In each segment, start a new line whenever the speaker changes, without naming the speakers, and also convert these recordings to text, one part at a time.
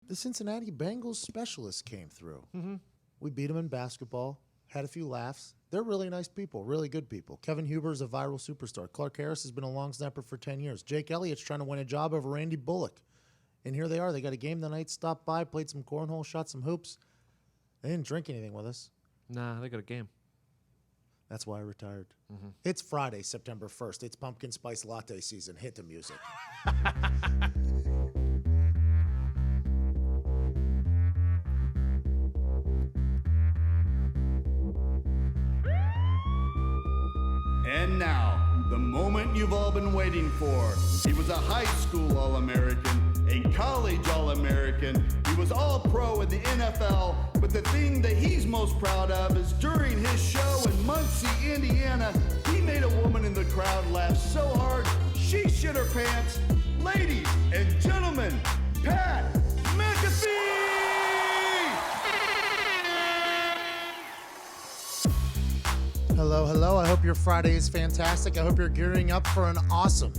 the Cincinnati Bengals specialists came through. Mm-hmm. We beat them in basketball, had a few laughs. They're really nice people, really good people. Kevin Huber's a viral superstar. Clark Harris has been a long snapper for 10 years. Jake Elliott's trying to win a job over Randy Bullock. And here they are. They got a game tonight, stopped by, played some cornhole, shot some hoops. They didn't drink anything with us.
Nah, they got a game.
That's why I retired. Mm-hmm. It's Friday, September 1st. It's pumpkin spice latte season. Hit the music.
And now, the moment you've all been waiting for. He was a high school All-American, a college All-American. He was All-Pro in the NFL, but the thing that he's most proud of is during his show in Muncie, Indiana, he made a woman in the crowd laugh so hard, she shit her pants. Ladies and gentlemen, Pat McAfee!
Hello, hello. I hope your Friday is fantastic. I hope you're gearing up for an awesome,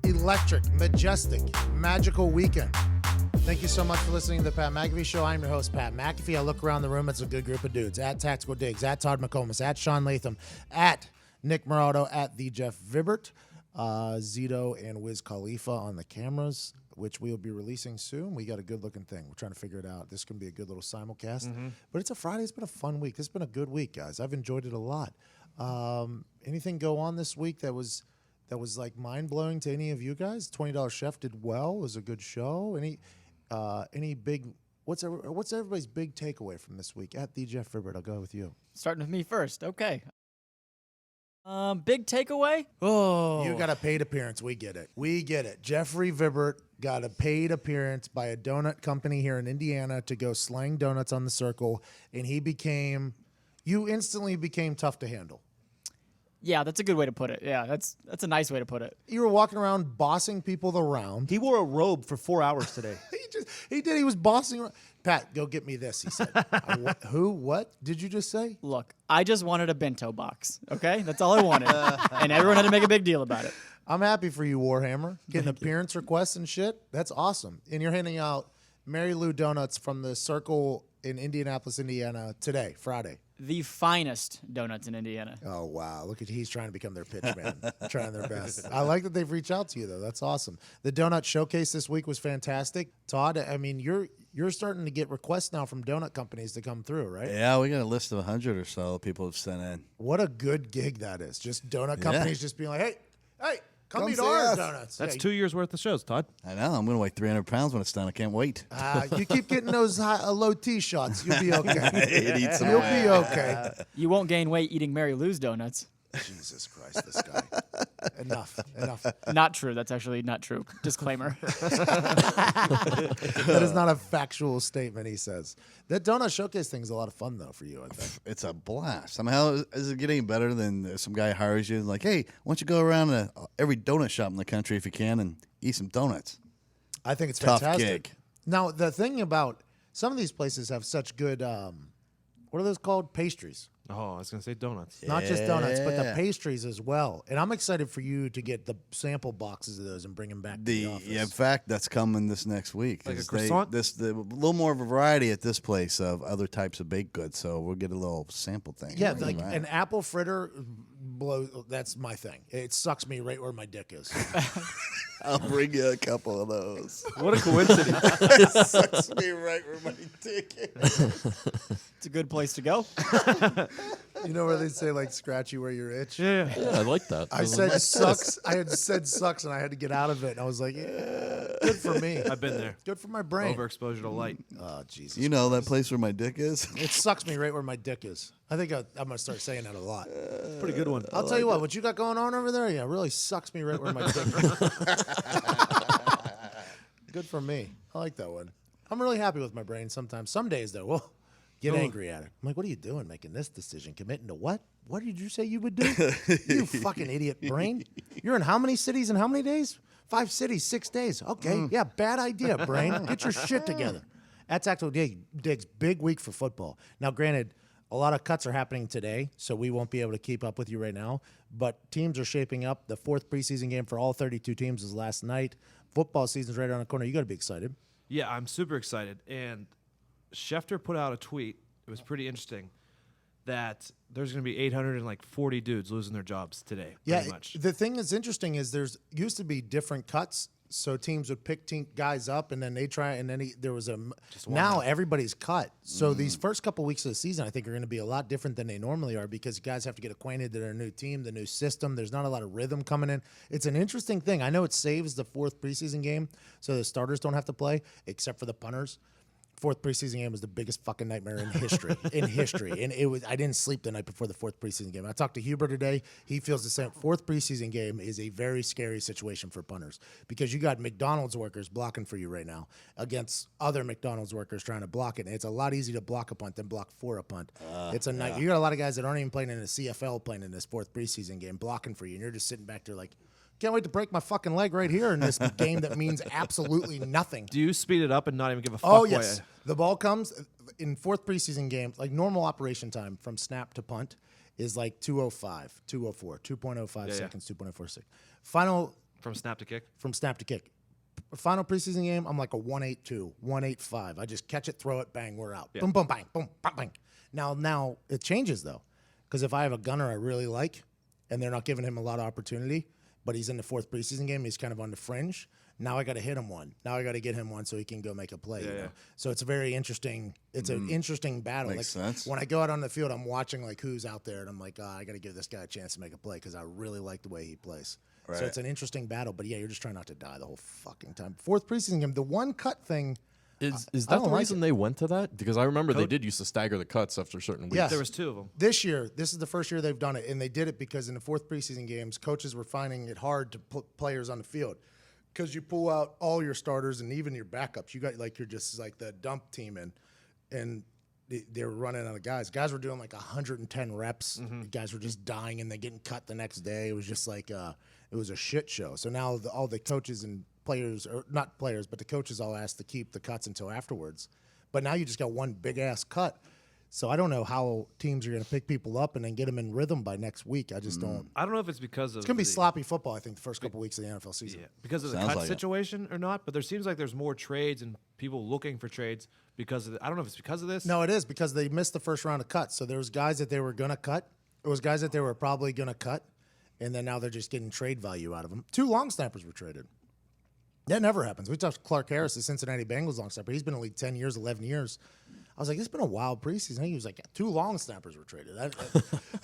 electric, majestic, magical weekend. Thank you so much for listening to the Pat McAfee Show. I'm your host, Pat McAfee. I look around the room. It's a good group of dudes. At Tactical Diggs, at Todd McComas, at Sean Latham, at Nick Morado, at the Jeff Vibert, Zito, and Wiz Khalifa on the cameras, which we will be releasing soon. We got a good-looking thing. We're trying to figure it out. This can be a good little simulcast. Mm-hmm. But it's a Friday. It's been a fun week. It's been a good week, guys. I've enjoyed it a lot. Anything go on this week that was like mind-blowing to any of you guys? $20 Chef did well. It was a good show. Any big what's everybody's big takeaway from this week? At the Jeff Vibert, I'll go with you.
Starting with me first. Okay. Big takeaway?
Oh. You got a paid appearance. We get it. Jeffrey Vibert got a paid appearance by a donut company here in Indiana to go slang donuts on the circle, and you instantly became tough to handle.
Yeah, that's a good way to put it. Yeah, that's a nice way to put it.
You were walking around bossing people around.
He wore a robe for 4 hours today.
He did. He was bossing around. Pat, go get me this, he said. Who? What did you just say?
Look, I just wanted a bento box, okay? That's all I wanted. And everyone had to make a big deal about it.
I'm happy for you, Warhammer. Getting appearance requests and shit. That's awesome. And you're handing out Mary Lou donuts from the Circle in Indianapolis, Indiana today, Friday.
The finest donuts in Indiana.
Oh, wow. Look at he's trying to become their pitch man, trying their best. I like that they've reached out to you, though. That's awesome. The donut showcase this week was fantastic. Todd, I mean, you're starting to get requests now from donut companies to come through, right?
Yeah, we got a list of 100 or so people have sent in.
What a good gig that is. Just donut companies just being like, hey, come eat our donuts.
That's 2 years worth of shows, Todd.
I know. I'm going to weigh 300 pounds when it's done. I can't wait.
You keep getting those low T shots. You'll be okay.
You'll
be okay.
You won't gain weight eating Mary Lou's donuts.
Jesus Christ, this guy. Enough.
Not true. That's actually not true. Disclaimer.
That is not a factual statement, he says. That donut showcase thing is a lot of fun, though, for you, I think.
It's a blast. Somehow, is it getting better than some guy hires you like, hey, why don't you go around to every donut shop in the country if you can and eat some donuts?
I think it's
Tough
fantastic.
gig.
Now, the thing about some of these places have such good, what are those called? Pastries.
Oh, I was going to say donuts.
Not just donuts, but the pastries as well. And I'm excited for you to get the sample boxes of those and bring them back to the office.
Yeah, in fact, that's coming this next week.
Like a croissant?
A little more of a variety at this place of other types of baked goods, so we'll get a little sample thing.
Yeah, like an apple fritter, that's my thing. It sucks me right where my dick is.
I'll bring you a couple of those.
What a coincidence.
It sucks me right where my dick is.
It's a good place to go.
You know where they say, like, scratch you where you're itch?
Yeah,
I like that.
I said sucks. I had said sucks, and I had to get out of it. And I was like, yeah, good for me.
I've been there.
Good for my brain.
Overexposure to light.
Oh, Jesus.
You know that place where my dick is?
It sucks me right where my dick is. I think I'm going to start saying that a lot.
Pretty good one.
I'll tell you what you got going on over there, yeah, really sucks me right where my dick is. Good for me. I like that one. I'm really happy with my brain sometimes. Some days, though, we'll get angry at it. I'm like, what are you doing making this decision? Committing to what? What did you say you would do? You fucking idiot brain. You're in how many cities in how many days? 5 cities, 6 days. Okay, yeah, bad idea, brain. Get your shit together. At Tactical Diggs, big week for football. Now, granted, a lot of cuts are happening today, so we won't be able to keep up with you right now. But teams are shaping up. The 4th preseason game for all 32 teams is last night. Football season's right around the corner. You got to be excited.
Yeah, I'm super excited. And Schefter put out a tweet. It was pretty interesting that there's going to be 840 dudes losing their jobs today.
Yeah,
Pretty much.
the thing that's interesting is there's used to be different cuts. So teams would pick guys up, and then they try, and then there was now everybody's cut. So these first couple weeks of the season, I think, are going to be a lot different than they normally are because guys have to get acquainted to their new team, the new system. There's not a lot of rhythm coming in. It's an interesting thing. I know it saves the 4th preseason game, so the starters don't have to play, except for the punters. 4th preseason game was the biggest fucking nightmare in history. And it was. I didn't sleep the night before the 4th preseason game. I talked to Huber today. He feels the same. 4th preseason game is a very scary situation for punters because you got McDonald's workers blocking for you right now against other McDonald's workers trying to block it. And it's a lot easier to block a punt than block for a punt. It's a night. You got a lot of guys that aren't even playing in the CFL playing in this 4th preseason game blocking for you, and you're just sitting back there like, can't wait to break my fucking leg right here in this game that means absolutely nothing.
Do you speed it up and not even give a fuck?
Oh, yes. The ball comes in 4th preseason game, like normal operation time from snap to punt is like 2:05, 2:04, 2.05 seconds, 2.46. Final
From snap to kick?
From snap to kick. Final preseason game, I'm like a 182, 185. I just catch it, throw it, bang, we're out.
Yeah.
Boom, boom, bang, boom, bang, bang. Now it changes, though, because if I have a gunner I really like and they're not giving him a lot of opportunity, but he's in the 4th preseason game, he's kind of on the fringe. Now I got to hit him one. Now I got to get him one so he can go make a play. You know? So it's a very interesting. It's an interesting battle.
Makes sense.
When I go out on the field, I'm watching like who's out there, and I'm like, I got to give this guy a chance to make a play because I really like the way he plays.
Right.
So it's an interesting battle. But yeah, you're just trying not to die the whole fucking time. 4th preseason game, the one cut thing.
Is
I
that
don't
the
like
reason
it.
they went to that? Because I remember they did used to stagger the cuts after certain weeks.
Yes.
There was 2 of them.
This year, this is the first year they've done it, and they did it because in the 4th preseason games, coaches were finding it hard to put players on the field because you pull out all your starters and even your backups. You got like you're just like the dump team, and they were running out of guys. Guys were doing like 110 reps. Guys were just dying and then getting cut the next day. It was just like it was a shit show. So now all the coaches and players, or not players, but the coaches all asked to keep the cuts until afterwards. But now you just got one big ass cut. So I don't know how teams are going to pick people up and then get them in rhythm by next week. I just don't.
I don't know if it's because of
It's going to be sloppy football, I think, the first couple weeks of the NFL season.
Yeah, because of the
Sounds
cut
like it.
situation or not, but there seems like there's more trades and people looking for trades because of I don't know if it's because of this.
No, it is because they missed the first round of cuts. So there was guys that they were going to cut. There was guys that they were probably going to cut, and then now they're just getting trade value out of them. 2 long snappers were traded. That never happens. We talked to Clark Harris, the Cincinnati Bengals long snapper. He's been in the league 10 years, 11 years. I was like, it's been a wild preseason. He was like, 2 long snappers were traded.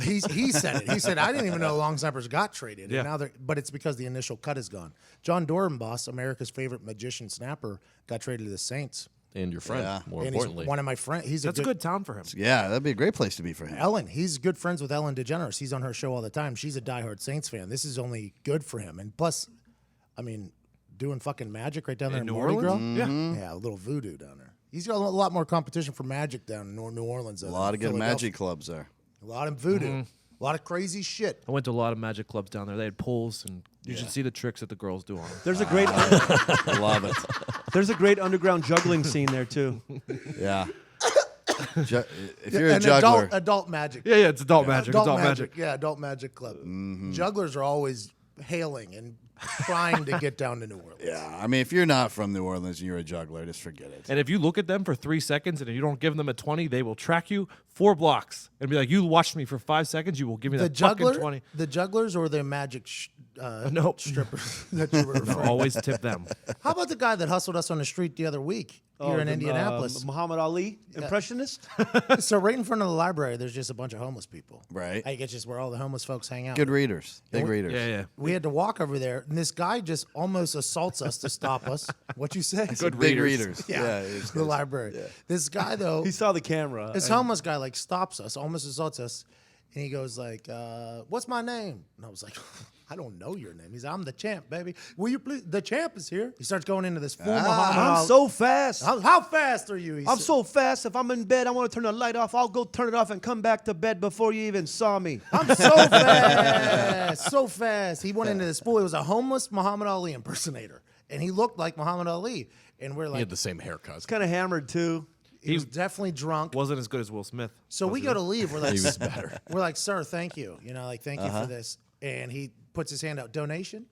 He said it. He said, I didn't even know long snappers got traded.
Yeah.
And now but it's because the initial cut is gone. John Dorenbos, America's favorite magician snapper, got traded to the Saints.
And your friend,
Yeah.
more
And
importantly.
he's one of my friends.
That's a good town for him.
Yeah, that'd be a great place to be for him.
Ellen, he's good friends with Ellen DeGeneres. He's on her show all the time. She's a diehard Saints fan. This is only good for him. And plus, I mean, doing fucking magic right down there in
New
Mardi Gras.
Orleans?
Yeah, a little voodoo down there. He's got a lot more competition for magic down in New Orleans.
A lot of good magic clubs there.
A lot of voodoo. A lot of crazy shit.
I went to a lot of magic clubs down there. They had pools, and you should see the tricks that the girls do on them.
There's a great
Love it.
there's a great underground juggling scene there too.
Yeah. If you're a
And
juggler,
adult magic.
Yeah, it's adult magic. Adult magic.
Yeah, adult magic club. Jugglers are always hailing and trying to get down to New Orleans.
yeah. I mean, if you're not from New Orleans and you're a juggler, just forget it.
And if you look at them for 3 seconds and you don't give them a 20, they will track you 4 blocks and be like, you watched me for 5 seconds, you will give me
The
that fucking
juggler,
20.
the jugglers or the magic
Nope.
strippers that you were referring to?
Always tip them.
How about the guy that hustled us on the street the other week here in Indianapolis?
Muhammad Ali, impressionist.
So right in front of the library, there's just a bunch of homeless people.
Right.
I think it's just where all the homeless folks hang out.
Good readers. Big readers.
Yeah, yeah.
We had to walk over there, and this guy just almost assaults us to stop us. What you say?
Good big readers.
Yeah,
it's
the
good.
library. This guy though,
He saw the camera.
this
and-
homeless guy like stops us, almost assaults us, and he goes like, "What's my name?" And I was like, "I don't know your name." He's like, "I'm the champ, baby. Will you please? The champ is here." He starts going into this full Muhammad
I'm
Ali.
so fast.
How fast are you? He
I'm
said.
so fast. If I'm in bed, I want to turn the light off. I'll go turn it off and come back to bed before you even saw me.
I'm so fast, so fast. He went into this pool. It was a homeless Muhammad Ali impersonator, and he looked like Muhammad Ali. And we're
He
like,
had the same haircut.
Kind of hammered too.
he was definitely drunk.
Wasn't as good as Will Smith.
So we go to leave. We're like,
He was better.
we're like, sir, thank you. You know, like, thank you for this. And he puts his hand out. Donation?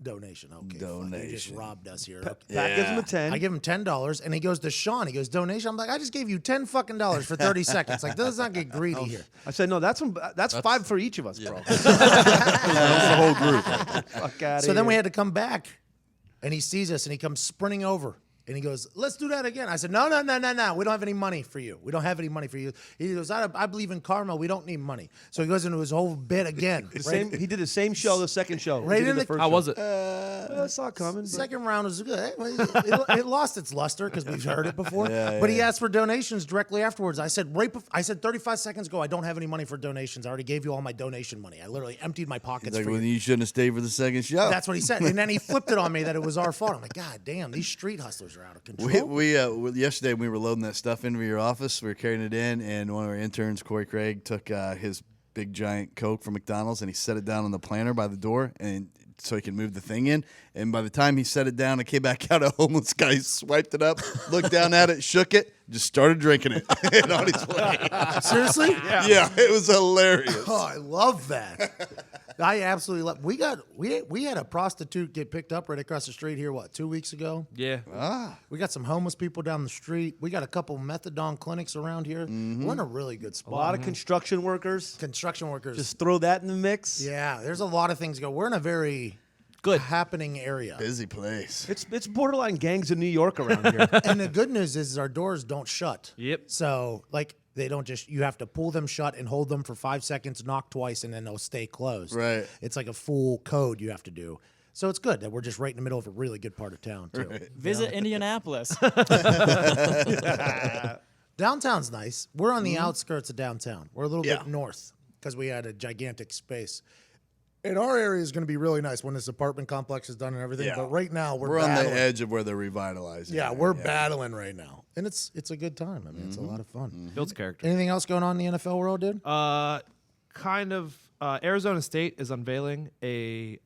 Donation. Okay. Fuck, you just robbed us here. Okay.
Pat gives him a 10.
I give him $10, and he goes to Sean. He goes, donation. I'm like, I just gave you $10 fucking for 30 seconds. Like, let's not get greedy here.
I said, no, that's 5 for each of us, bro.
That's the whole group.
Fuck out
So then we had to come back, and he sees us, and he comes sprinting over. And he goes, let's do that again. I said, no. We don't have any money for you. We don't have any money for you. He goes, I believe in karma. We don't need money. So he goes into his whole bit again.
He did the same show, the second show.
Right
He did
in the-
first
How
show.
was it?
I saw it coming. but-
Second round was good. It lost its luster because we've heard it before. But he asked for donations directly afterwards. I said, I said 35 seconds ago, I don't have any money for donations. I already gave you all my donation money. I literally emptied my pockets
Like,
for
well,
you.
you shouldn't have stayed for the second show.
That's what he said. And then he flipped it on me that it was our fault. I'm like, God damn, these street hustlers are out of control.
We yesterday when we were loading that stuff into your office, we were carrying it in, and one of our interns, Corey Craig, took his big giant Coke from McDonald's and he set it down on the planter by the door, and so he can move the thing in. And by the time he set it down, it came back out. A homeless guy swiped it up, looked down at it, shook it, just started drinking it, and on his way.
Seriously?
Yeah, it was hilarious.
Oh, I love that. I absolutely love. We had a prostitute get picked up right across the street here. 2 weeks ago?
Yeah.
We got some homeless people down the street. We got a couple methadone clinics around here. We're in a really good
A
spot.
lot of construction workers.
Construction workers.
Just throw that in the mix.
Yeah, there's a lot of things go. We're in a very good happening area.
Busy place.
It's borderline gangs in New York around here.
And the good news is our doors don't shut.
Yep.
So they don't just, you have to pull them shut and hold them for 5 seconds, knock twice, and then they'll stay closed.
Right.
It's like a full code you have to do. So it's good that we're just right in the middle of a really good part of town too.
Right.
Visit Indianapolis.
Downtown's nice. We're on the outskirts of downtown. We're a little bit north because we had a gigantic space. And our area is going to be really nice when this apartment complex is done and everything.
Yeah.
But right now
We're on
battling.
the edge of where they're revitalizing.
Yeah, we're battling right now, and it's a good time. I mean, it's a lot of fun.
Builds character.
Anything else going on in the NFL world, dude?
Kind of. Arizona State is unveiling a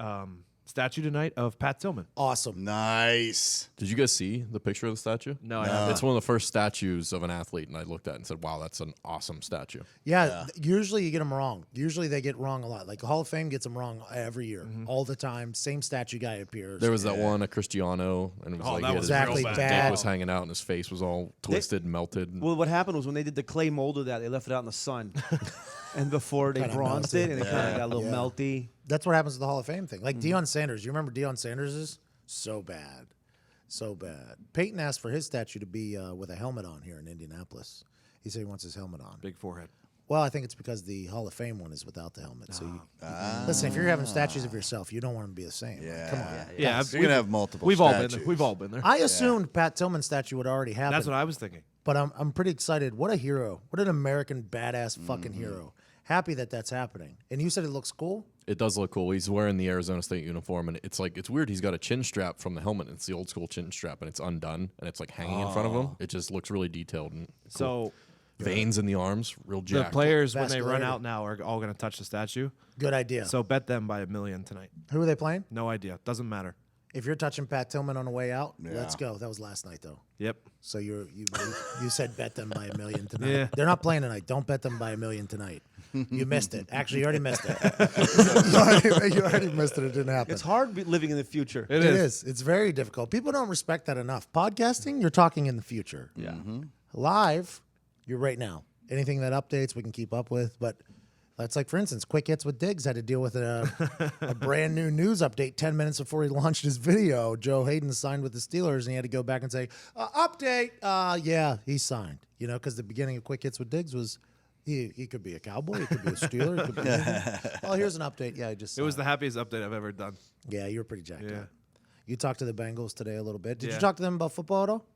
statue tonight of Pat Tillman.
Awesome.
Nice.
Did you guys see the picture of the statue?
No, I haven't.
It's one of the first statues of an athlete, and I looked at it and said, wow, that's an awesome statue.
Yeah, usually you get them wrong. Usually they get wrong a lot. Like the Hall of Fame gets them wrong every year, all the time. Same statue guy appears.
There was that one, a Cristiano, and it was like
that
he had
was
his
exactly
real
dick
bad.
was hanging out, and his face was all twisted and melted.
Well, what happened was when they did the clay mold of that, they left it out in the sun. And before they
Kinda
bronzed
melted.
it, and it kind of got a little
Yeah.
melty.
That's what happens to the Hall of Fame thing. Like Deion Sanders. You remember Deion Sanders is so bad. So bad. Peyton asked for his statue to be with a helmet on here in Indianapolis. He said he wants his helmet on.
Big forehead.
Well, I think it's because the Hall of Fame one is without the helmet. So listen, if you're having statues of yourself, you don't want them to be the same.
Yeah.
Come on.
Yeah,
You're gonna have multiple.
we've all been
statues.
there. We've all been there.
I assumed Pat Tillman's statue would already happen.
That's what I was thinking.
But I'm pretty excited. What a hero. What an American badass fucking hero. Happy that that's happening. And you said it looks cool?
It does look cool. He's wearing the Arizona State uniform, and it's weird. He's got a chin strap from the helmet. It's the old school chin strap, and it's undone, and it's like hanging in front of him. It just looks really detailed and cool.
So
Veins in the arms, real
the
jacked.
players, when they run
Vascularity.
out now, are all going to touch the statue.
Good idea.
So bet them by $1 million tonight.
Who are they playing?
No idea. Doesn't matter.
If you're touching Pat Tillman on the way out, let's go. That was last night, though.
Yep.
So you said bet them by $1 million tonight.
Yeah.
They're not playing tonight. Don't bet them by $1 million tonight. You missed it. Actually, you already missed it. you already missed it. It didn't happen.
It's hard living in the future.
It is. It's very difficult. People don't respect that enough. Podcasting, you're talking in the future.
Yeah.
Live, you're right now. Anything that updates, we can keep up with. But that's like, for instance, Quick Hits with Diggs had to deal with a brand new news update 10 minutes before he launched his video. Joe Hayden signed with the Steelers, and he had to go back and say, update. Yeah, he signed. You know, because the beginning of Quick Hits with Diggs was he could be a Cowboy, he could be a Steeler, he could be anything. Oh, here's an update. Yeah, I just
It was the happiest update I've ever done.
Yeah, you were pretty jacked
Yeah.
up. You talked to the Bengals today a little bit. Did you
Yeah.
talk to them about football at all?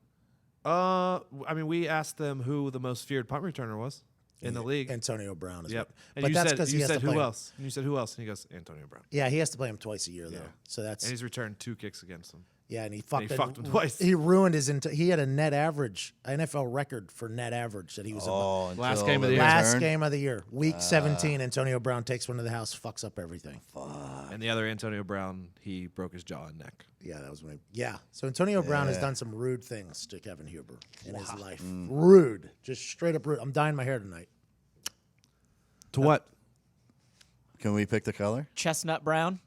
I mean, we asked them who the most feared punt returner was in the league.
Antonio Brown is
Yep.
right.
And
But
you
that's
said,
'cause he
you
has to
said
play
who
him.
else? And you said who else? And he goes, Antonio Brown.
Yeah, he has to play him twice a year though.
Yeah.
So that's
And he's returned 2 kicks against them.
yeah, and he fucked
him twice.
He ruined his he had a net average, NFL record for net average that he was above.
Last game of the year.
Last game of the year, week 17. Antonio Brown takes one to the house, fucks up everything.
And the other Antonio Brown, he broke his jaw and neck.
Yeah, that was when. So Antonio Brown has done some rude things to Kevin Huber in his life. Rude, just straight up rude. I'm dyeing my hair tonight.
To what?
Can we pick the color?
Chestnut brown.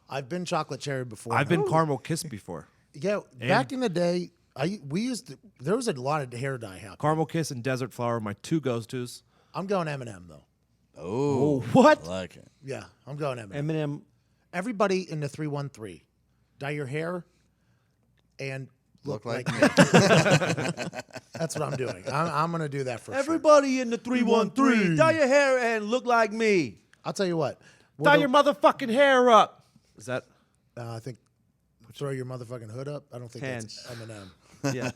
I've been chocolate cherry before.
I've been caramel kiss before.
Yeah, back in the day, there was a lot of hair dye happening.
Caramel kiss and desert flower are my two go-tos.
I'm going M&M though.
Oh,
what?
I like it.
Yeah, I'm going M&M.
Eminem.
Everybody in the 313, dye your hair and look like me. That's what I'm doing. I'm going to do that for sure.
Everybody in the 313, dye your hair and look like me.
I'll tell you what.
Dye your motherfucking hair up. Is that?
I think throw your motherfucking hood up. I don't think
Hands.
that's Eminem.
Yeah.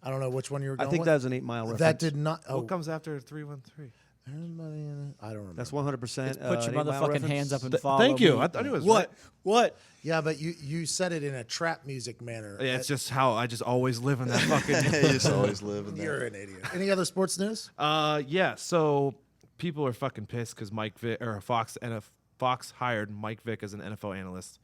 I don't know which one you were
I
going
think
with.
that was an 8 Mile reference.
That did not. Oh,
What comes after 313?
everybody in it. I don't remember.
That's 100%.
Put your motherfucking hands up and follow
Thank you.
me.
I thought it was
What?
right.
What?
Yeah, but you said it in a trap music manner.
Yeah, it's just how I just always live in that fucking.
You just always live in
You're
that.
an idiot. Any other sports news?
Yeah. So people are fucking pissed because Fox hired Mike Vick as an NFL analyst.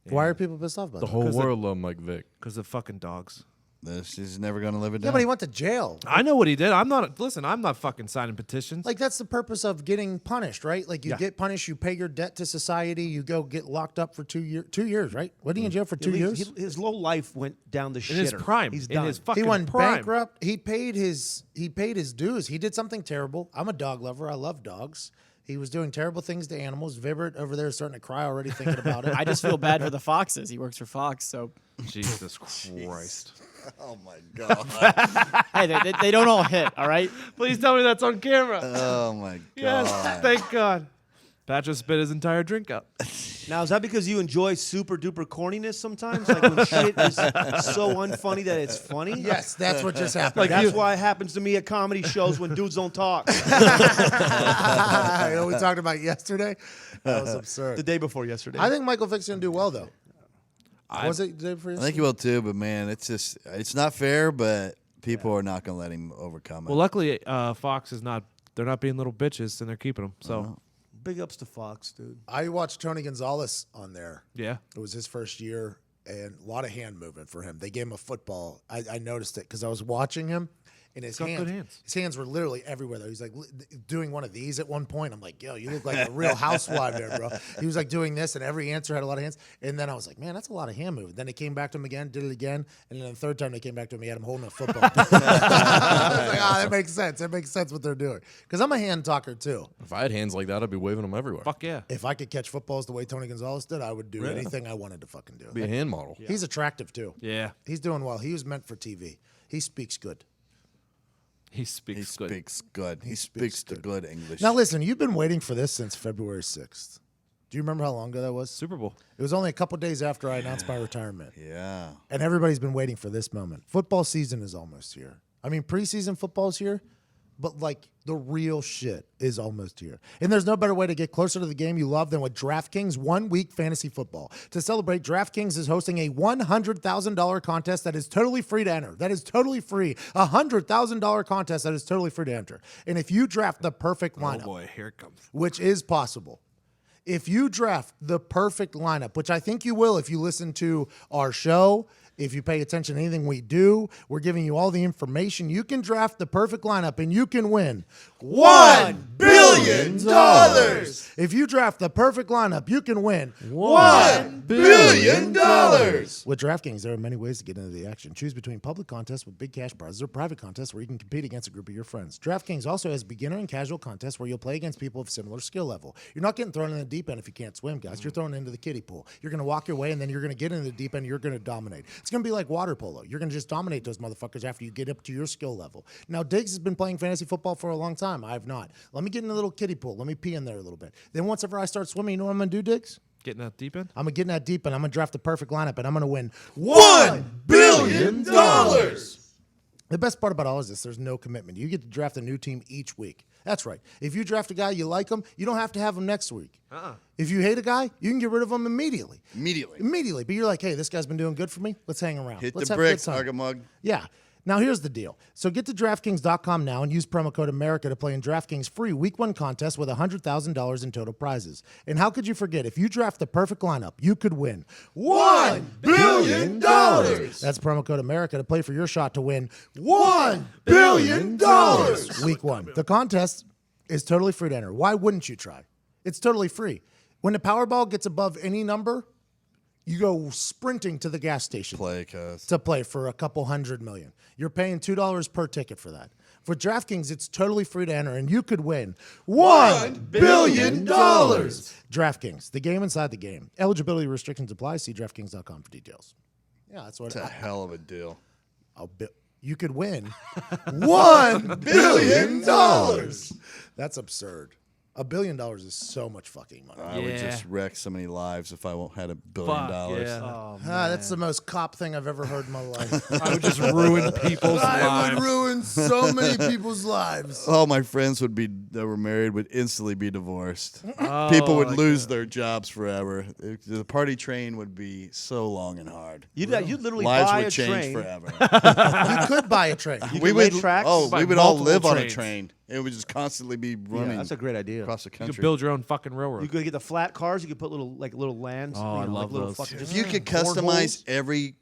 Why are people pissed off about
The
that?
whole
'Cause
world love Mike Vick.
Because of fucking dogs.
This is never going to live it
Yeah,
down.
but he went to jail.
I know what he did. I'm not fucking signing petitions.
Like, that's the purpose of getting punished, right? Like, you
Yeah.
get punished, you pay your debt to society, you go get locked up for 2 years. 2 years, right? What are you in jail for 2 years?
His low life went down the shitter.
in his prime.
He's
in
done.
his fucking
He went
prime.
bankrupt. He paid his dues. He did something terrible. I'm a dog lover. I love dogs. He was doing terrible things to animals. Vibert over there is starting to cry already thinking about it.
I just feel bad for the Foxes. He works for Fox, so
Jesus Christ.
Oh, my God.
hey, they don't all hit. All right.
Please tell me that's on camera.
Oh, my God.
Yes, thank God. Patrick spit his entire drink out.
Now, is that because you enjoy super duper corniness sometimes? Like when shit is so unfunny that it's funny?
Yes, that's what just happened.
That's why it happens to me at comedy shows when dudes don't talk.
You know, we talked about yesterday. That was absurd.
The day before yesterday.
I think Michael Vick's going to do well, though. Was it the day before
I
yesterday?
think he will too, but man, it's not fair, but people are not going to let him overcome it.
Well, luckily, Fox is not. They're not being little bitches, and they're keeping them. So
Big ups to Fox, dude.
I watched Tony Gonzalez on there.
yeah,
It was his first year, and a lot of hand movement for him. They gave him a football. I noticed it because I was watching him, and his
got good hands.
his hands were literally everywhere. Though he's like doing one of these at one point. I'm like, yo, you look like a real housewife there, bro. He was like doing this, and every answer had a lot of hands. And then I was like, man, that's a lot of hand movement. Then they came back to him again, did it again, and then the third time they came back to him, he had him holding a football. I was like, that makes sense. That makes sense what they're doing because I'm a hand talker too.
If I had hands like that, I'd be waving them everywhere.
fuck yeah.
If I could catch footballs the way Tony Gonzalez did, I would do anything I wanted to fucking do.
Be a hand model.
He's attractive too.
Yeah,
He's doing well. He was meant for TV. He speaks good.
he speaks
he
good.
speaks good. He speaks the good English.
Now listen, you've been waiting for this since February 6th. Do you remember how long ago that was?
Super Bowl.
It was only a couple days after I announced my retirement.
Yeah.
And everybody's been waiting for this moment. Football season is almost here. I mean, preseason football's here, but like the real shit is almost here. And there's no better way to get closer to the game you love than with DraftKings 1 Week Fantasy Football. To celebrate, DraftKings is hosting a $100,000 contest that is totally free to enter. That is totally free. A $100,000 contest that is totally free to enter. And if you draft the perfect lineup,
Oh boy, here it comes.
which is possible. If you draft the perfect lineup, which I think you will if you listen to our show, if you pay attention to anything we do, we're giving you all the information. You can draft the perfect lineup and you can win $1 billion. If you draft the perfect lineup, you can win $1 billion. With DraftKings, there are many ways to get into the action. Choose between public contests with big cash prizes or private contests where you can compete against a group of your friends. DraftKings also has beginner and casual contests where you'll play against people of similar skill level. You're not getting thrown in the deep end if you can't swim, guys. You're thrown into the kiddie pool. You're going to walk your way, and then you're going to get into the deep end. You're going to dominate. It's going to be like water polo. You're going to just dominate those motherfuckers after you get up to your skill level. Now, Diggs has been playing fantasy football for a long time. I have not. Let me get in a little kiddie pool. Let me pee in there a little bit. Then once ever I start swimming, you know what I'm going to do, Diggs?
Getting that deep end.
I'm going to get in that deep end. I'm going to draft the perfect lineup, and I'm going to win $1 billion. The best part about all is this, there's no commitment. You get to draft a new team each week. That's right. If you draft a guy, you like him, you don't have to have him next week. If you hate a guy, you can get rid of him immediately. Immediately. But you're like, hey, this guy's been doing good for me. Let's hang around.
Hit
Let's
the
have a good
bricks,
time.
Argamug.
Yeah. Now, here's the deal. So get to DraftKings.com now and use promo code America to play in DraftKings free Week 1 contest with $100,000 in total prizes. And how could you forget? If you draft the perfect lineup, you could win $1 billion. That's promo code America to play for your shot to win $1 billion. Week 1. The contest is totally free to enter. Why wouldn't you try? It's totally free. When the Powerball gets above any number, you go sprinting to the gas station to play for a couple $100 million. You're paying $2 per ticket for that. For DraftKings, it's totally free to enter, and you could win $1 billion. DraftKings, the game inside the game. Eligibility restrictions apply. See DraftKings.com for details. Yeah, that's what.
It's a hell of a deal.
You could win $1 billion. That's absurd. $1 billion is so much fucking money.
I would just wreck so many lives if I had $1 billion.
Yeah.
Oh,
That's the most cop thing I've ever heard in my life.
I would just ruin people's
I
lives.
would ruin so many people's lives.
All my friends that were married would instantly be divorced. People would lose their jobs forever. The party train would be so long and hard.
You'd literally
Lives
buy
would
a
change
train.
forever.
You could buy a train.
We would tracks.
we would all live on a train. It would just constantly be running.
Yeah, that's a great idea.
Across the
You
country.
could build your own fucking railroad.
You could get the flat cars. You could put little lands.
Oh, I love
little
those.
fucking
If you could customize every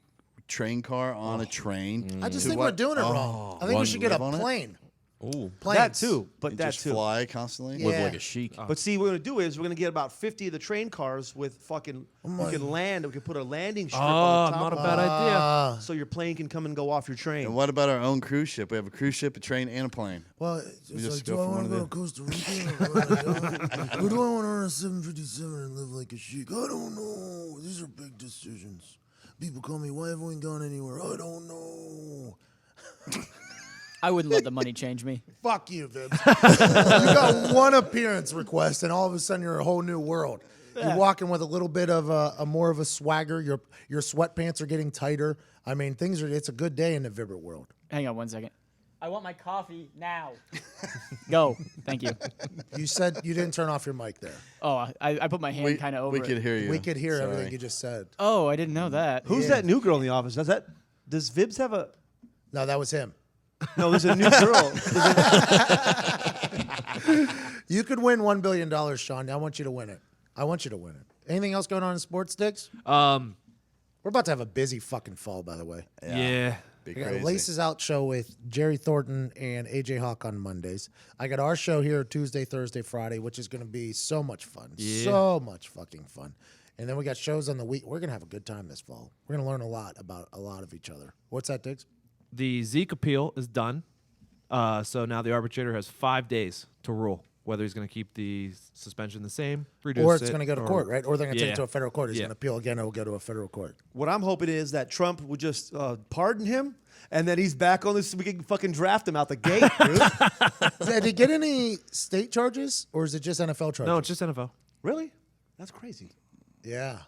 train car on a train,
I just
to
think we're doing it wrong. I think we should get a
live on it?
plane.
Ooh.
Planes.
that too, but
and
that
just
too.
fly constantly.
Yeah.
Live like a sheik.
But see, what we're gonna do is we're gonna get about 50 of the train cars with fucking.
Oh
We can land. We can put a landing strip
Oh,
on the top,
not a
of
bad idea.
it, so your plane can come and go off your train.
And what about our own cruise ship? We have a cruise ship, a train, and a plane.
Well,
We
it's
just
like,
go
do I
from
want
one
to
of
go to Costa Rica? Or do I want to earn a 757 and live like a sheik? I don't know. These are big decisions. People call me, why haven't we gone anywhere? I don't know.
I wouldn't let the money change me.
Fuck you, Vibbs. You got one appearance request, and all of a sudden you're a whole new world. You're walking with a little bit of a more of a swagger. Your sweatpants are getting tighter. I mean, it's a good day in the Vibbert world.
Hang on 1 second. I want my coffee now. Go. Thank you.
You said you didn't turn off your mic there.
Oh, I put my hand kind of over
we
it.
could hear you.
We could hear
Sorry.
everything you just said.
Oh, I didn't know that.
Who's that new girl in the office? Does Vibbs have a?
No, that was him.
No, there's a new girl.
You could win $1 billion, Sean. I want you to win it. I want you to win it. Anything else going on in sports, Diggs? We're about to have a busy fucking fall, by the way.
Yeah.
Be
I got
crazy.
Laces Out show with Jerry Thornton and AJ Hawk on Mondays. I got our show here Tuesday, Thursday, Friday, which is going to be so much fun.
Yeah.
So much fucking fun. And then we got shows on the week. We're going to have a good time this fall. We're going to learn a lot about a lot of each other. What's that, Diggs?
The Zeke appeal is done. So now the arbitrator has 5 days to rule whether he's going to keep the suspension the same, reduce
Or it's
it,
going to go to
or-
court, right? Or they're going to take
Yeah.
it to a federal court. He's
Yeah.
going to appeal again. It will go to a federal court.
What I'm hoping is that Trump would just pardon him, and then he's back on this. We can fucking draft him out the gate, dude.
Did he get any state charges, or is it just NFL charges?
No, it's just NFL.
Really? That's crazy.
Yeah.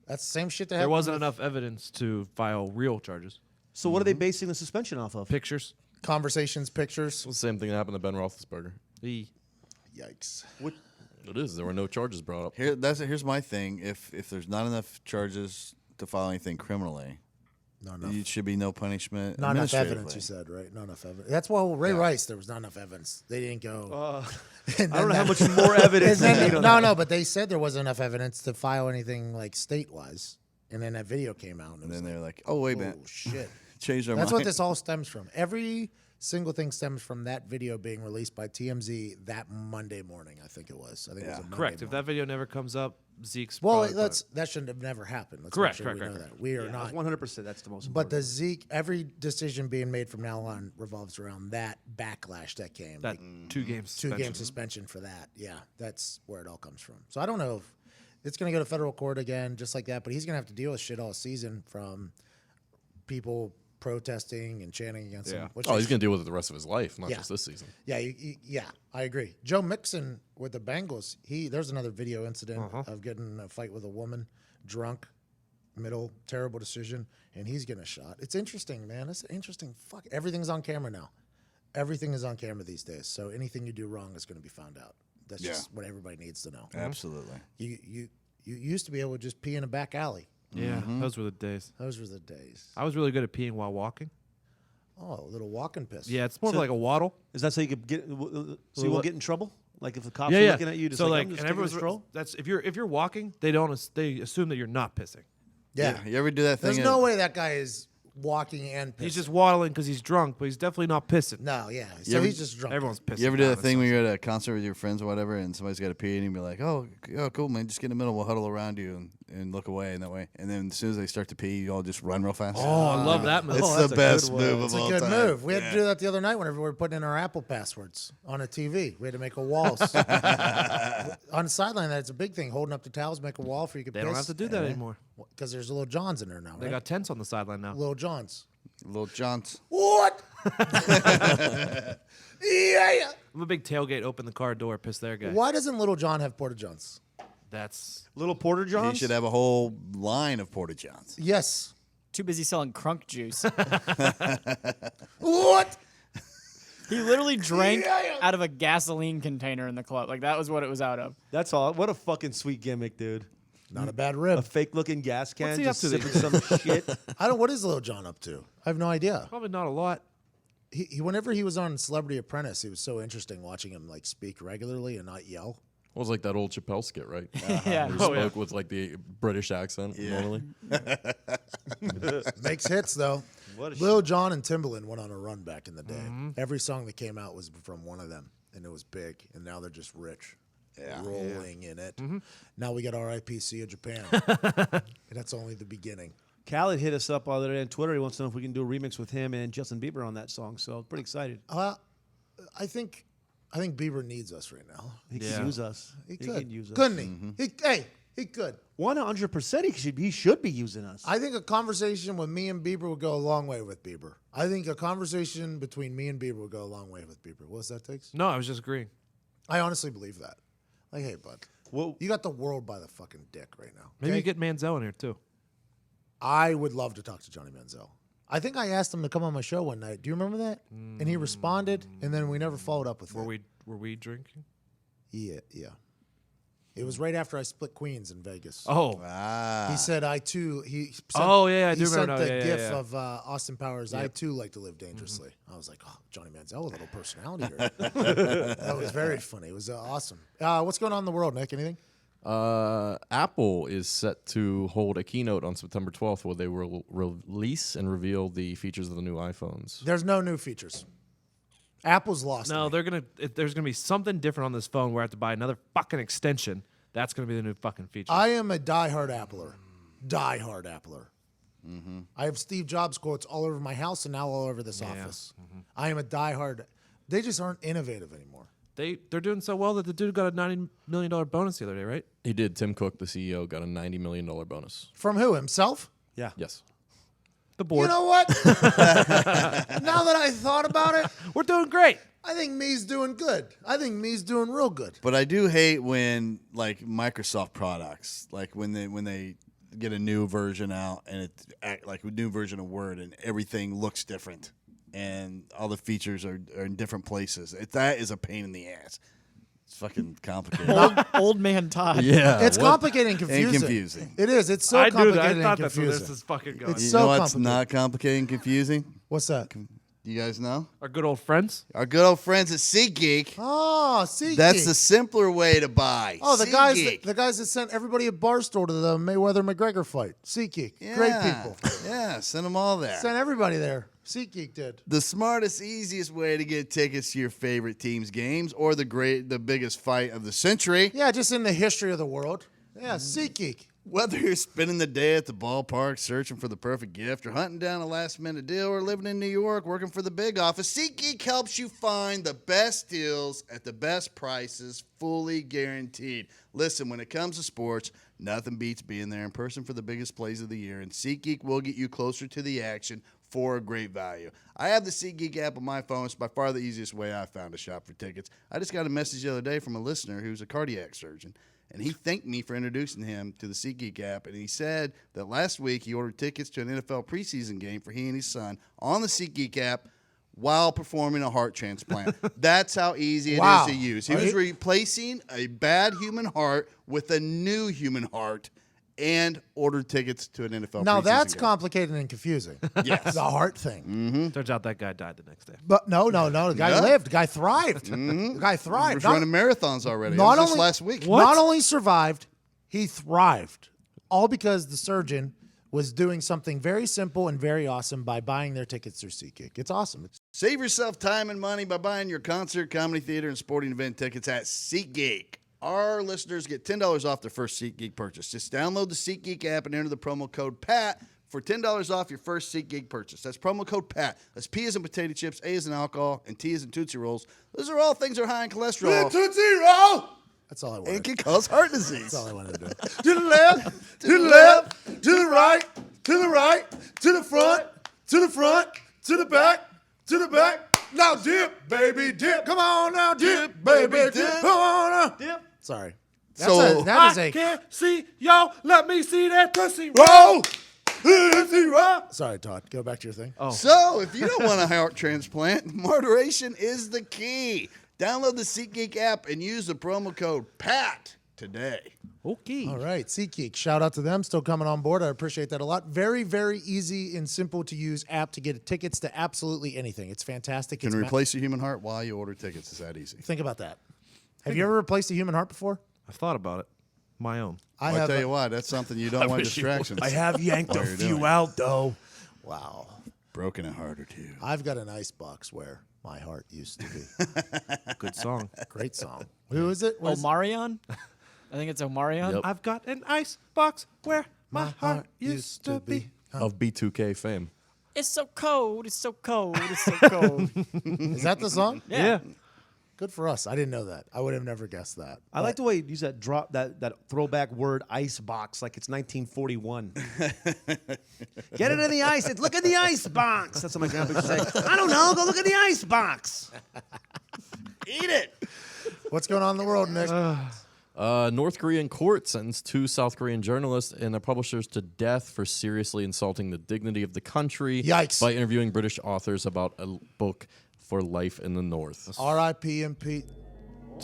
That's the same shit that
There
happened
wasn't
with
enough evidence to file real charges.
So what are they basing the suspension off of?
Pictures.
conversations, pictures.
It's the same thing that happened to Ben Roethlisberger.
Yikes.
It is. There were no charges brought up.
Here's my thing. If there's not enough charges to file anything criminally,
Not enough.
it should be no punishment.
Not enough
administratively.
evidence, you said, right? Not enough evidence. That's why Ray Rice, there was not enough evidence. They didn't go.
I don't know how much more evidence they need on that.
No, but they said there wasn't enough evidence to file anything like state-wise. And then that video came out. And,
And
it was
then
like,
they're like, "Oh wait a
oh,
minute,
shit.
change their
That's
mind."
what this all stems from. Every single thing stems from that video being released by TMZ that Monday morning, I think it was. I think it was a Monday
Correct. If
morning.
that video never comes up, Zeke's
Well,
probably
that shouldn't have never happened. Let's
Correct,
make sure we
correct,
know
correct.
that. We are
Yeah,
not.
100%. That's the most
But
important.
the Zeke, every decision being made from now on revolves around that backlash that came.
that 2 games.
2 game suspension for that. Yeah, that's where it all comes from. So I don't know if it's going to go to federal court again, just like that. But he's going to have to deal with shit all season from people protesting and chanting against him. Which
Oh,
is-
he's going to deal with it the rest of his life, not
Yeah.
just this season.
Yeah, yeah, I agree. Joe Mixon with the Bengals, there's another video incident of getting in a fight with a woman, drunk, terrible decision, and he's getting a shot. It's interesting, man. It's interesting. Fuck, everything's on camera now. Everything is on camera these days. So anything you do wrong is going to be found out. That's just what everybody needs to know.
Absolutely.
You used to be able to just pee in a back alley.
Yeah, those were the days.
Those were the days.
I was really good at peeing while walking.
Oh, a little walking piss.
Yeah, it's more of like a waddle.
Is that so you could get? So you won't get in trouble? Like if the cops
Yeah,
are
yeah.
looking at you, just
so
like, I'm
and
just taking a
everyone's
stroll?
that's if you're walking, they assume that you're not pissing.
Yeah.
You ever do that thing?
There's no way that guy is walking and pissing.
He's just waddling because he's drunk, but he's definitely not pissing.
No, yeah. So he's just drunk.
Everyone's pissing.
You ever do
now,
that thing
so-
when you're at a concert with your friends or whatever, and somebody's got to pee, and you be like, "Oh, cool, man, just get in the middle. We'll huddle around you and look away in that way." And then as soon as they start to pee, you all just run real fast.
Oh, I love that move.
It's
Oh, that's
the
a
best
good one.
move of
It's a
all
good
time.
move. We had to do that the other night whenever we were putting in our Apple passwords on a TV. We had to make a wall. On the sideline, that's a big thing. Holding up the towels, make a wall for you to
They
piss.
don't have to do that anymore.
Because there's Little Johns in there now,
They
right?
got tents on the sideline now.
Little Johns.
Little Johns.
What? Yeah.
I'm a big tailgate, open the car door, piss their guy.
Why doesn't Little John have Porta Johns?
That's
Little Porter
He
Johns.
should have a whole line of Porta Johns.
Yes.
Too busy selling crunk juice.
What?
He literally drank
Yeah.
out of a gasoline container in the club. Like, that was what it was out of.
That's all. What a fucking sweet gimmick, dude.
Not a bad
A
rib.
fake-looking gas can
What's he
just
up to
sipping some shit.
What is Little John up to? I have no idea.
probably not a lot.
He whenever he was on Celebrity Apprentice, it was so interesting watching him like speak regularly and not yell.
It was like that old Chappelle skit, right?
Yeah.
Where he spoke with like the British accent normally.
Makes hits though.
What a
Lil Jon and Timbaland went on a run back in the day. Every song that came out was from one of them, and it was big. And now they're just rich, rolling in it. Now we got RIPC of Japan, and that's only the beginning.
Khaled hit us up the other day on Twitter. He wants to know if we can do a remix with him and Justin Bieber on that song. So pretty excited.
I think Bieber needs us right now.
He
Yeah.
can use us.
He
can
could,
use us.
couldn't he? He could.
100%. He should be using us.
I think a conversation with me and Bieber would go a long way with Bieber. I think a conversation between me and Bieber would go a long way with Bieber. What's that, Takes?
No, I was just agreeing.
I honestly believe that. Like, hey, bud,
Well,
you got the world by the fucking dick right now.
Maybe
okay?
you get Manziel in here too.
I would love to talk to Johnny Manziel. I think I asked him to come on my show one night. Do you remember that? And he responded, and then we never followed up with
Were
it.
we drinking?
Yeah. It was right after I split Queens in Vegas.
Oh,
He said, I too. He sent,
Oh, yeah, I
he
do
sent
remember
the
now. Yeah,
gif
yeah.
of Austin Powers. I too like to live dangerously. I was like, oh, Johnny Manziel with a little personality here. That was very funny. It was awesome. What's going on in the world, Nick? Anything?
Apple is set to hold a keynote on September 12th where they will release and reveal the features of the new iPhones.
There's no new features. Apple's lost.
no,
me.
there's gonna be something different on this phone where I have to buy another fucking extension. That's gonna be the new fucking feature.
I am a diehard Appler. Diehard Appler. I have Steve Jobs quotes all over my house and now all over this office. I am a diehard. They just aren't innovative anymore.
They're doing so well that the dude got a $90 million bonus the other day, right?
He did. Tim Cook, the CEO, got a $90 million bonus.
From who? Himself?
yeah.
Yes.
The board.
You know what? Now that I thought about it,
We're doing great.
I think me's doing good. I think me's doing real good.
But I do hate when like Microsoft products, like when they get a new version out and it's like a new version of Word and everything looks different and all the features are in different places. That is a pain in the ass. It's fucking complicated.
Old man Todd.
Yeah.
It's complicated and confusing.
And confusing.
It is. It's so
I do
complicated
that. I
and
thought that's where
confusing.
this is fucking going.
It's
You
so
know what's
complicated.
not complicated and confusing?
What's that?
You guys know?
Our good old friends.
Our good old friends at SeatGeek.
Oh, SeatGeek.
That's the simpler way to buy.
Oh, the
SeatGeek.
guys that sent everybody at Barstool to the Mayweather-McGregor fight. SeatGeek. Great people.
Yeah, send them all there.
Sent everybody there. SeatGeek did.
The smartest, easiest way to get tickets to your favorite team's games or the biggest fight of the century.
Yeah, just in the history of the world. Yeah, SeatGeek.
Whether you're spending the day at the ballpark searching for the perfect gift or hunting down a last-minute deal or living in New York working for the big office, SeatGeek helps you find the best deals at the best prices, fully guaranteed. Listen, when it comes to sports, nothing beats being there in person for the biggest plays of the year, and SeatGeek will get you closer to the action for a great value. I have the SeatGeek app on my phone. It's by far the easiest way I've found to shop for tickets. I just got a message the other day from a listener who's a cardiac surgeon. And he thanked me for introducing him to the SeatGeek app. And he said that last week he ordered tickets to an NFL preseason game for he and his son on the SeatGeek app while performing a heart transplant. That's how easy it
Wow.
is to use. He was replacing a bad human heart with a new human heart and ordered tickets to an NFL
Now
preseason
that's
game.
complicated and confusing.
Yes.
The heart thing.
Turns out that guy died the next day.
But no. The guy
Yeah.
lived. The guy thrived. The guy
He
thrived.
was running marathons already.
not
That was just
only-
last week.
Not only survived, he thrived. All because the surgeon was doing something very simple and very awesome by buying their tickets through SeatGeek. It's awesome.
Save yourself time and money by buying your concert, comedy, theater, and sporting event tickets at SeatGeek. Our listeners get $10 off their first SeatGeek purchase. Just download the SeatGeek app and enter the promo code PAT for $10 off your first SeatGeek purchase. That's promo code PAT. That's P as in potato chips, A as in alcohol, and T as in Tootsie Rolls. Those are all things that are high in cholesterol.
Tootsie Roll! That's all I wanted.
And can cause heart disease.
That's all I wanted to do.
To the left, to the left, to the right, to the right, to the front, to the front, to the back, to the back. Now dip, baby, dip. Come on now, dip, baby, dip. Come on now, dip.
Sorry.
That is
I can't see y'all. Let me see that pussy
roll. Tootsie Roll.
Sorry, Todd. Go back to your thing.
Oh.
So, if you don't want a heart transplant, moderation is the key. Download the SeatGeek app and use the promo code PAT today.
Okay.
All right, SeatGeek. Shout out to them. Still coming on board. I appreciate that a lot. Very, very easy and simple to use app to get tickets to absolutely anything. It's fantastic.
Can
It's
replace a human heart while you order tickets. It's that easy.
Think about that. Have you ever replaced a human heart before?
I've thought about it. My own.
I'll tell you what, that's something you don't want distractions.
I have yanked
While
a
you're
few
doing it.
out, though.
Wow.
Broken a heart or two.
I've got an ice box where my heart used to be.
Good song.
Great song. Who is it? What is it?
Omarion? I think it's Omarion.
Yep.
I've got an ice box where my heart used to be.
Of B2K fame.
It's so cold. It's so cold. It's so cold.
Is that the song?
Yeah.
Good for us. I didn't know that. I would have never guessed that.
I like the way you use that throwback word ice box like it's 1941. Get it in the ice. Look at the ice box. That's what my grandpa used to say. I don't know. Go look at the ice box. Eat it.
What's going on in the world, Nick?
North Korean court sentenced 2 South Korean journalists and their publishers to death for seriously insulting the dignity of the country
Yikes.
by interviewing British authors about a book for life in the North.
R.I.P. and Pete.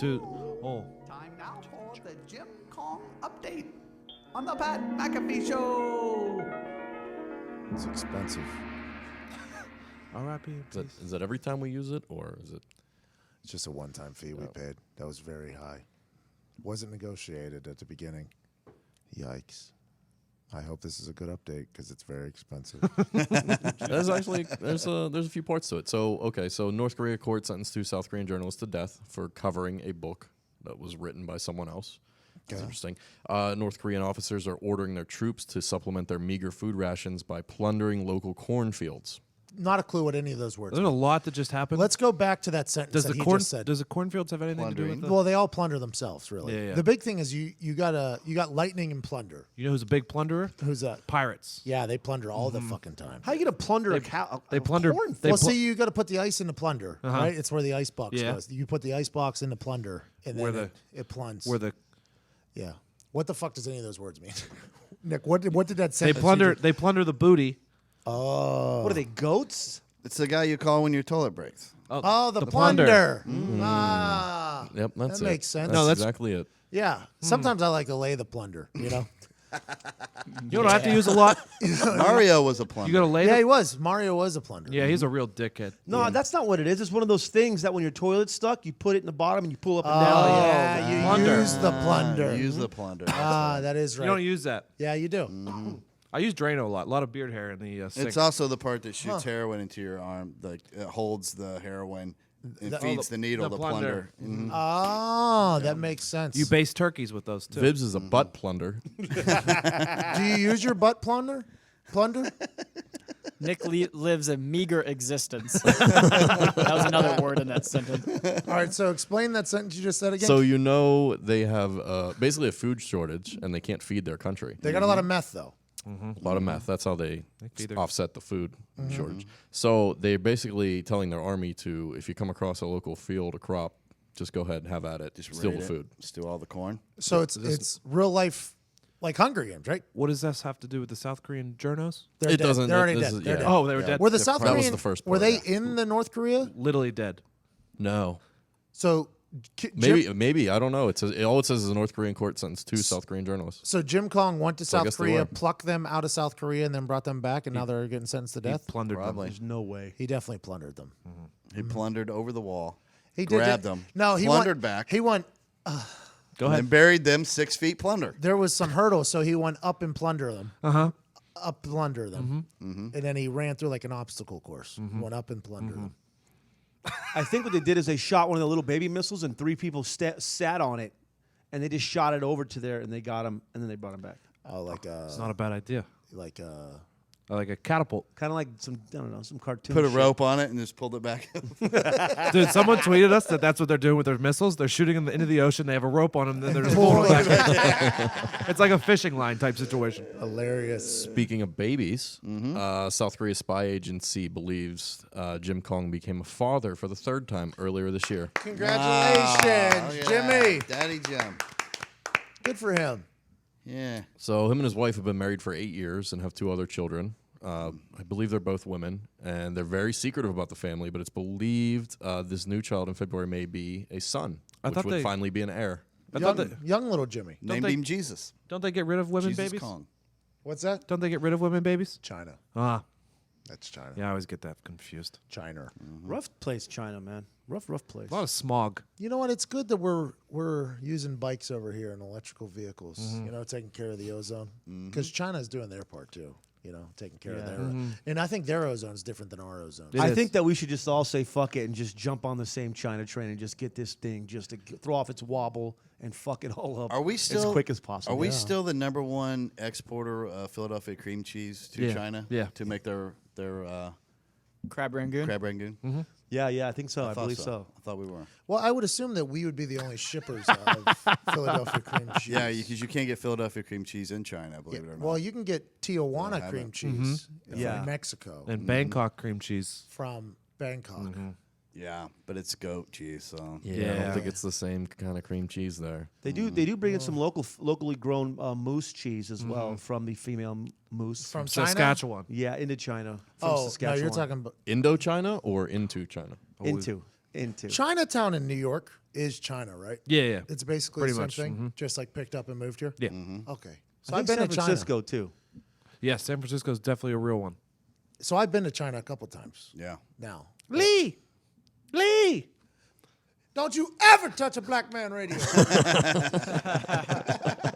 Oh.
Time now for the Jim Kong update on the Pat McAfee Show.
It's expensive.
R.I.P.
Is that every time we use it, or is it?
It's just a one-time fee we paid. That was very high. Wasn't negotiated at the beginning. Yikes. I hope this is a good update because it's very expensive.
There's actually there's a few parts to it. So North Korea court sentenced 2 South Korean journalists to death for covering a book that was written by someone else. That's interesting. North Korean officers are ordering their troops to supplement their meager food rations by plundering local cornfields.
Not a clue what any of those words
There's a
mean.
lot that just happened.
Let's go back to that sentence
does
that
the
he
corn
just said.
does the cornfields have anything to do with
Plundering?
it?
Well, they all plunder themselves, really.
Yeah, yeah.
The big thing is you got lightning and plunder.
You know who's a big plunderer?
Who's that?
Pirates.
Yeah, they plunder all the fucking time.
How are you going to plunder a cow?
They plunder.
cornfield?
They
Well,
pl-
see, you got to put the ice in the plunder, right? It's where the ice box
Yeah.
goes. You put the ice box in the plunder, and
Where
then it plunds.
where the
Yeah. What the fuck does any of those words mean? Nick, what did that
they
sentence?
plunder
you just-
they plunder the booty.
Oh.
What are they, goats?
It's the guy you call when your toilet breaks.
Oh, the
plunder.
plunder. Ah.
Yep, that's
That
it.
makes sense.
That's
No, that's-
exactly it.
Yeah. Sometimes I like to lay the plunder, you know?
You don't have to use a lot.
Mario was a plumber.
You got to lay.
Yeah,
the-
he was. Mario was a plunder.
yeah, he's a real dickhead.
No, that's not what it is. It's one of those things that when your toilet's stuck, you put it in the bottom and you pull up and
Oh,
down.
yeah, you
plunder.
use the plunder.
Use the plunder.
That is
You
right.
don't use that.
Yeah, you do.
I use Drano a lot of beard hair in the sink.
It's also the part that shoots heroin into your arm. Like it holds the heroin and feeds the needle,
the
the plunder.
plunder.
Oh, that makes sense.
You base turkeys with those too.
Vibs is a butt plunder.
Do you use your butt plunder? Plunder?
Nick lives a meager existence. That was another word in that sentence.
All right, so explain that sentence you just said again.
So you know they have basically a food shortage and they can't feed their country.
They got a lot of meth, though.
A lot of meth. That's how they
feed their-
offset the food shortage. So they're basically telling their army to, if you come across a local field, a crop, just go ahead and have at it. Just steal
Raid
the
it,
food.
Steal all the corn.
So it's real life, like Hunger Games, right?
What does this have to do with the South Korean journos?
They're
It
dead.
doesn't-
They're already
this
dead.
is-
They're
yeah.
dead.
Oh, they were dead.
Were the South
That was
Korean?
the first
Were
part,
they
yeah.
in the North Korea?
Literally dead.
No.
So
Maybe I don't know. It says all it says is a North Korean court sentenced 2 South Korean journalists.
So Jim Kong went to
So I
South
guess they
Korea,
were.
plucked them out of South Korea, and then brought them back, and now they're getting sentenced to
He
death.
plundered
Probably.
them.
There's no way.
He definitely plundered them.
He plundered over the wall.
He did
Grabbed
it.
them.
No, he
plundered
went
back.
He went.
Go
and
ahead.
then buried them 6 feet plunder.
There was some hurdles, so he went up and plundered them. up plunder them. And then he ran through like an obstacle course, went up and plundered them.
I think what they did is they shot one of the little baby missiles, and 3 people sat on it, and they just shot it over to there, and they got him, and then they brought him back.
Oh, like
It's not a bad idea.
like
Like a catapult.
Kind of like some, I don't know, some cartoon.
Put a
shit.
rope on it and just pulled it back.
Dude, someone tweeted us that's what they're doing with their missiles. They're shooting them into the ocean. They have a rope on them, and then they're just pulling them back. It's like a fishing line type situation.
hilarious.
Speaking of babies, South Korea's spy agency believes Jim Kong became a father for the 3rd time earlier this year.
Congratulations, Jimmy.
Daddy Jim.
Good for him.
Yeah.
So him and his wife have been married for 8 years and have 2 other children. I believe they're both women, and they're very secretive about the family, but it's believed this new child in February may be a son, which
thought
would
they-
finally be an heir.
Young little Jimmy.
Named
they-
him Jesus.
Don't they get rid of women
Jesus
babies?
Kong.
What's that?
Don't they get rid of women babies?
China.
Ah,
That's China.
yeah, I always get that confused.
China.
Rough place, China, man. Rough place.
A lot of smog.
You know what? It's good that we're using bikes over here and electrical vehicles. You know, taking care of the ozone because China's doing their part too. You know, taking care of their. And I think their ozone is different than our ozone.
It
I
is.
think that we should just all say fuck it and just jump on the same China train and just get this thing just to throw off its wobble and fuck it all up
Are we still
as quick as possible.
Are we still the #1 exporter of Philadelphia cream cheese to
Yeah.
China?
Yeah.
To make their
Crab Rangoon.
crab rangoon?
Yeah, I think so. I
thought
believe so.
I thought we were.
Well, I would assume that we would be the only shippers of Philadelphia cream cheese.
Yeah, because you can't get Philadelphia cream cheese in China, believe it or not.
Well, you can get Tijuana
have
cream
it.
cheese
Yeah.
from Mexico,
And Bangkok cream cheese.
from Bangkok.
yeah, but it's goat cheese, so.
I don't
Yeah.
think it's the same kind of cream cheese there.
They do bring in some locally grown moose cheese as well from the female moose
From China?
Saskatchewan.
yeah into China. From
Oh, no,
Saskatchewan.
you're talking about
Indochina or into China?
into.
Chinatown in New York is China, right?
Yeah, yeah.
It's basically
Pretty
the same
much,
thing, just like picked up and moved here.
Yeah.
Okay. So
I
I've
think
been
San
to China.
Francisco too.
Yeah, San Francisco is definitely a real one.
So I've been to China a couple times.
Yeah.
Now,
Lee!
don't you ever touch a black man radio.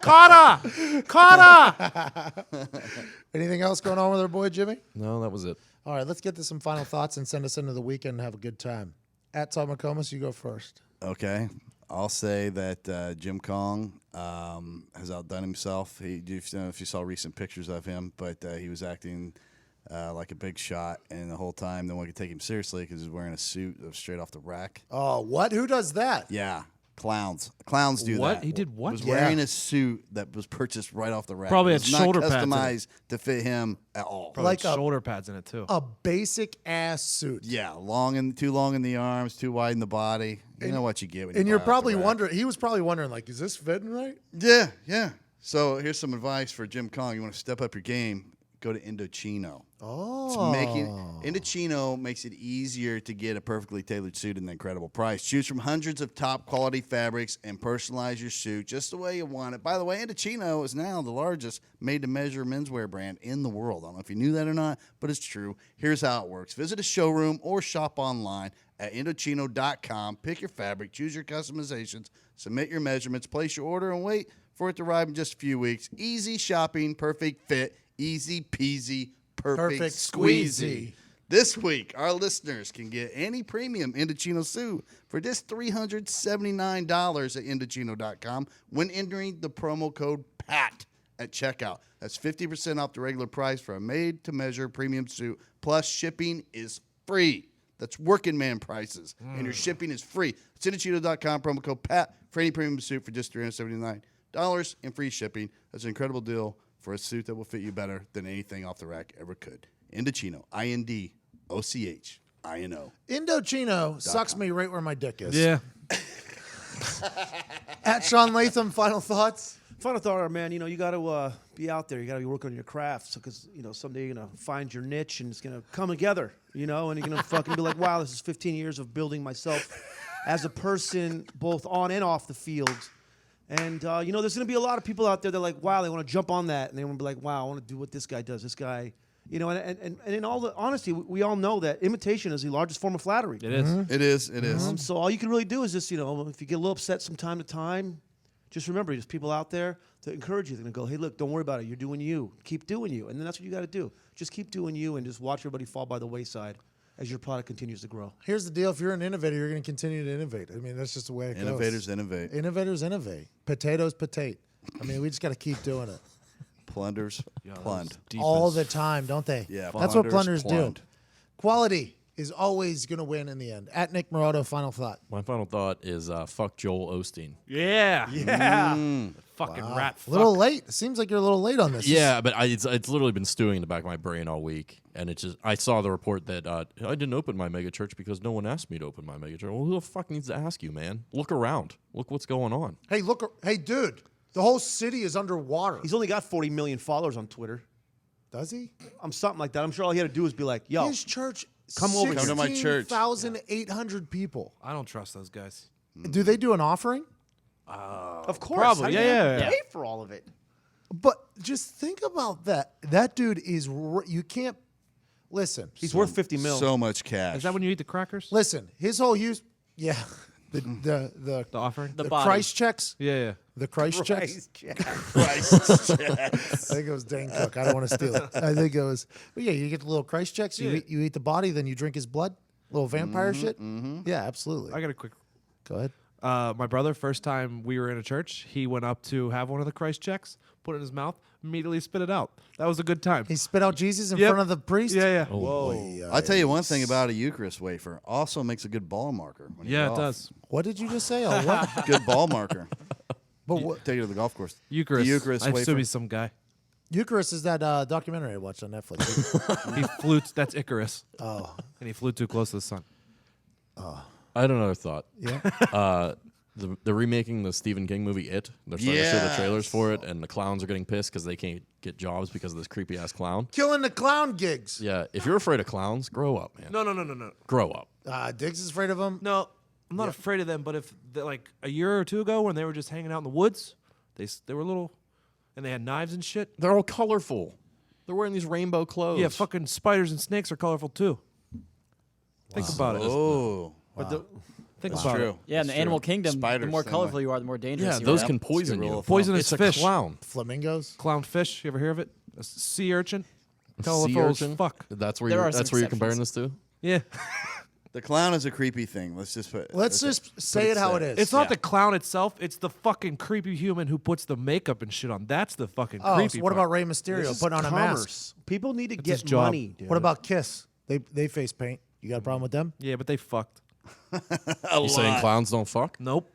Carter!
Anything else going on with our boy Jimmy?
No, that was it.
All right, let's get to some final thoughts and send us into the weekend and have a good time. At Todd McComas, you go first.
Okay. I'll say that Jim Kong has outdone himself. I don't know if you saw recent pictures of him, but he was acting like a big shot, and the whole time no one could take him seriously because he was wearing a suit that was straight off the rack.
Oh, what? Who does that?
Yeah, clowns. Clowns do
What?
that.
He did what?
Was
Yeah.
wearing a suit that was purchased right off the rack.
Probably
It
had
was
shoulder
not
pads in it.
customized to fit him at all.
Probably
Like a-
shoulder pads in it, too.
A basic ass suit.
Yeah, too long in the arms, too wide in the body. You know what you get when you
And you're
buy off the
probably
rack.
wondering, he was probably wondering, like, is this fitting right?
Yeah. So here's some advice for Jim Kong. You want to step up your game, go to Indochino.
Oh.
Indochino makes it easier to get a perfectly tailored suit at an incredible price. Choose from hundreds of top quality fabrics and personalize your suit just the way you want it. By the way, Indochino is now the largest made-to-measure menswear brand in the world. I don't know if you knew that or not, but it's true. Here's how it works. Visit a showroom or shop online at Indochino.com. Pick your fabric, choose your customizations, submit your measurements, place your order, and wait for it to arrive in just a few weeks. Easy shopping, perfect fit, easy peasy, perfect squeezy. This week, our listeners can get any premium Indochino suit for just $379 at Indochino.com when entering the promo code PAT at checkout. That's 50% off the regular price for a made-to-measure premium suit, plus shipping is free. That's working man prices, and your shipping is free. It's Indochino.com, promo code PAT for any premium suit for just $379 and free shipping. That's an incredible deal for a suit that will fit you better than anything off the rack ever could. Indochino, Indochino.
Indochino sucks me right where my dick is.
Yeah.
At Sean Latham, final thoughts?
Final thought, man. You got to be out there. You got to be working on your craft, because someday you're gonna find your niche and it's gonna come together. And you're gonna fucking be like, wow, this is 15 years of building myself as a person, both on and off the field. And there's gonna be a lot of people out there that are like, wow, they want to jump on that, and they want to be like, wow, I want to do what this guy does. This guy, and in all the honesty, we all know that imitation is the largest form of flattery.
It is.
It is.
So all you can really do is just, if you get a little upset from time to time, just remember, there's people out there to encourage you. They're going to go, hey, look, don't worry about it. You're doing you. Keep doing you. And then that's what you got to do. Just keep doing you and just watch everybody fall by the wayside as your product continues to grow.
Here's the deal. If you're an innovator, you're going to continue to innovate. I mean, that's just the way it
Innovators
goes.
innovate.
Innovators innovate. Potatoes potate. I mean, we just got to keep doing it.
Plunders plund.
All the time, don't they?
Yeah,
That's what
plunders
plunders
plund.
do. Quality is always going to win in the end. At Nick Morotto, final thought.
My final thought is fuck Joel Osteen.
Yeah.
Yeah.
Fucking rat
A
fuck.
little late. It seems like you're a little late on this.
Yeah, but it's literally been stewing in the back of my brain all week, and it's just I saw the report that I didn't open my mega church because no one asked me to open my mega church. Well, who the fuck needs to ask you, man? Look around. Look what's going on.
Hey, look. Hey, dude. The whole city is underwater.
He's only got 40 million followers on Twitter.
Does he?
Something like that. I'm sure all he had to do is be like, yo,
His church.
Come over here.
Come to my church.
16,800 people.
I don't trust those guys.
Do they do an offering?
of course.
Probably,
How do you
yeah.
pay for all of it?
But just think about that. That dude is. You can't. Listen.
He's worth 50 mil.
So much cash.
Is that when you eat the crackers?
Listen. His whole use. Yeah. The
The offering?
The
the
body.
Christ checks.
Yeah, yeah.
The Christ checks.
Christ.
I think it was Dane Cook. I don't want to steal it. I think it was. But yeah, you get the little Christ checks. You eat the body, then you drink his blood. Little vampire shit. Yeah, absolutely.
I got a quick.
Go ahead.
My brother, first time we were in a church, he went up to have one of the Christ checks, put it in his mouth, immediately spit it out. That was a good time.
He spit out Jesus in
Yep.
front of the priest.
Yeah, yeah.
Whoa.
I'll tell you one thing about a Eucharist wafer. Also makes a good ball marker. When you
Yeah,
get
it
off.
does.
What did you just say? Oh, what?
Good ball marker.
But what?
Take it to the golf course.
Eucharist.
The Eucharist
I assume
wafer.
he's some guy.
Eucharist is that documentary I watched on Netflix.
He flew. That's Icarus.
Oh,
And he flew too close to the sun.
I had another thought.
yeah.
They're remaking the Stephen King movie It. They're starting to show the
Yes.
trailers for it, and the clowns are getting pissed because they can't get jobs because of this creepy ass clown.
Killing the clown gigs.
Yeah, if you're afraid of clowns, grow up, man.
No.
Grow up.
Diggs is afraid of him.
No, I'm not afraid of them. But if like a year or two ago, when they were just hanging out in the woods, they were little, and they had knives and shit.
They're all colorful. They're wearing these rainbow clothes.
Yeah, fucking spiders and snakes are colorful too. Think about it.
Oh,
Think
that's
about
true.
it.
Yeah, in the
That's
animal
true.
kingdom,
Spiders,
the more
same
colorful
way.
you are, the more dangerous
Yeah,
you
those
are.
can poison
rule
you.
of thumb.
Poisonous
It's a
fish.
clown.
Flamingos.
Clownfish. You ever hear of it? A sea urchin. Colorful
Sea
as
urchin.
fuck.
That's where
There
you're.
are some
That's where you're comparing
exceptions.
this to.
Yeah.
The clown is a creepy thing. Let's just
Say it how it is.
It's not the clown itself. It's the fucking creepy human who puts the makeup and shit on. That's the fucking
Oh,
creepy
so what
part.
about Rey Mysterio putting on a mask?
People need to
his
get
job.
money, dude.
What about Kiss? They face paint. You got a problem with them?
Yeah, but they fucked.
You saying clowns don't fuck?
Nope.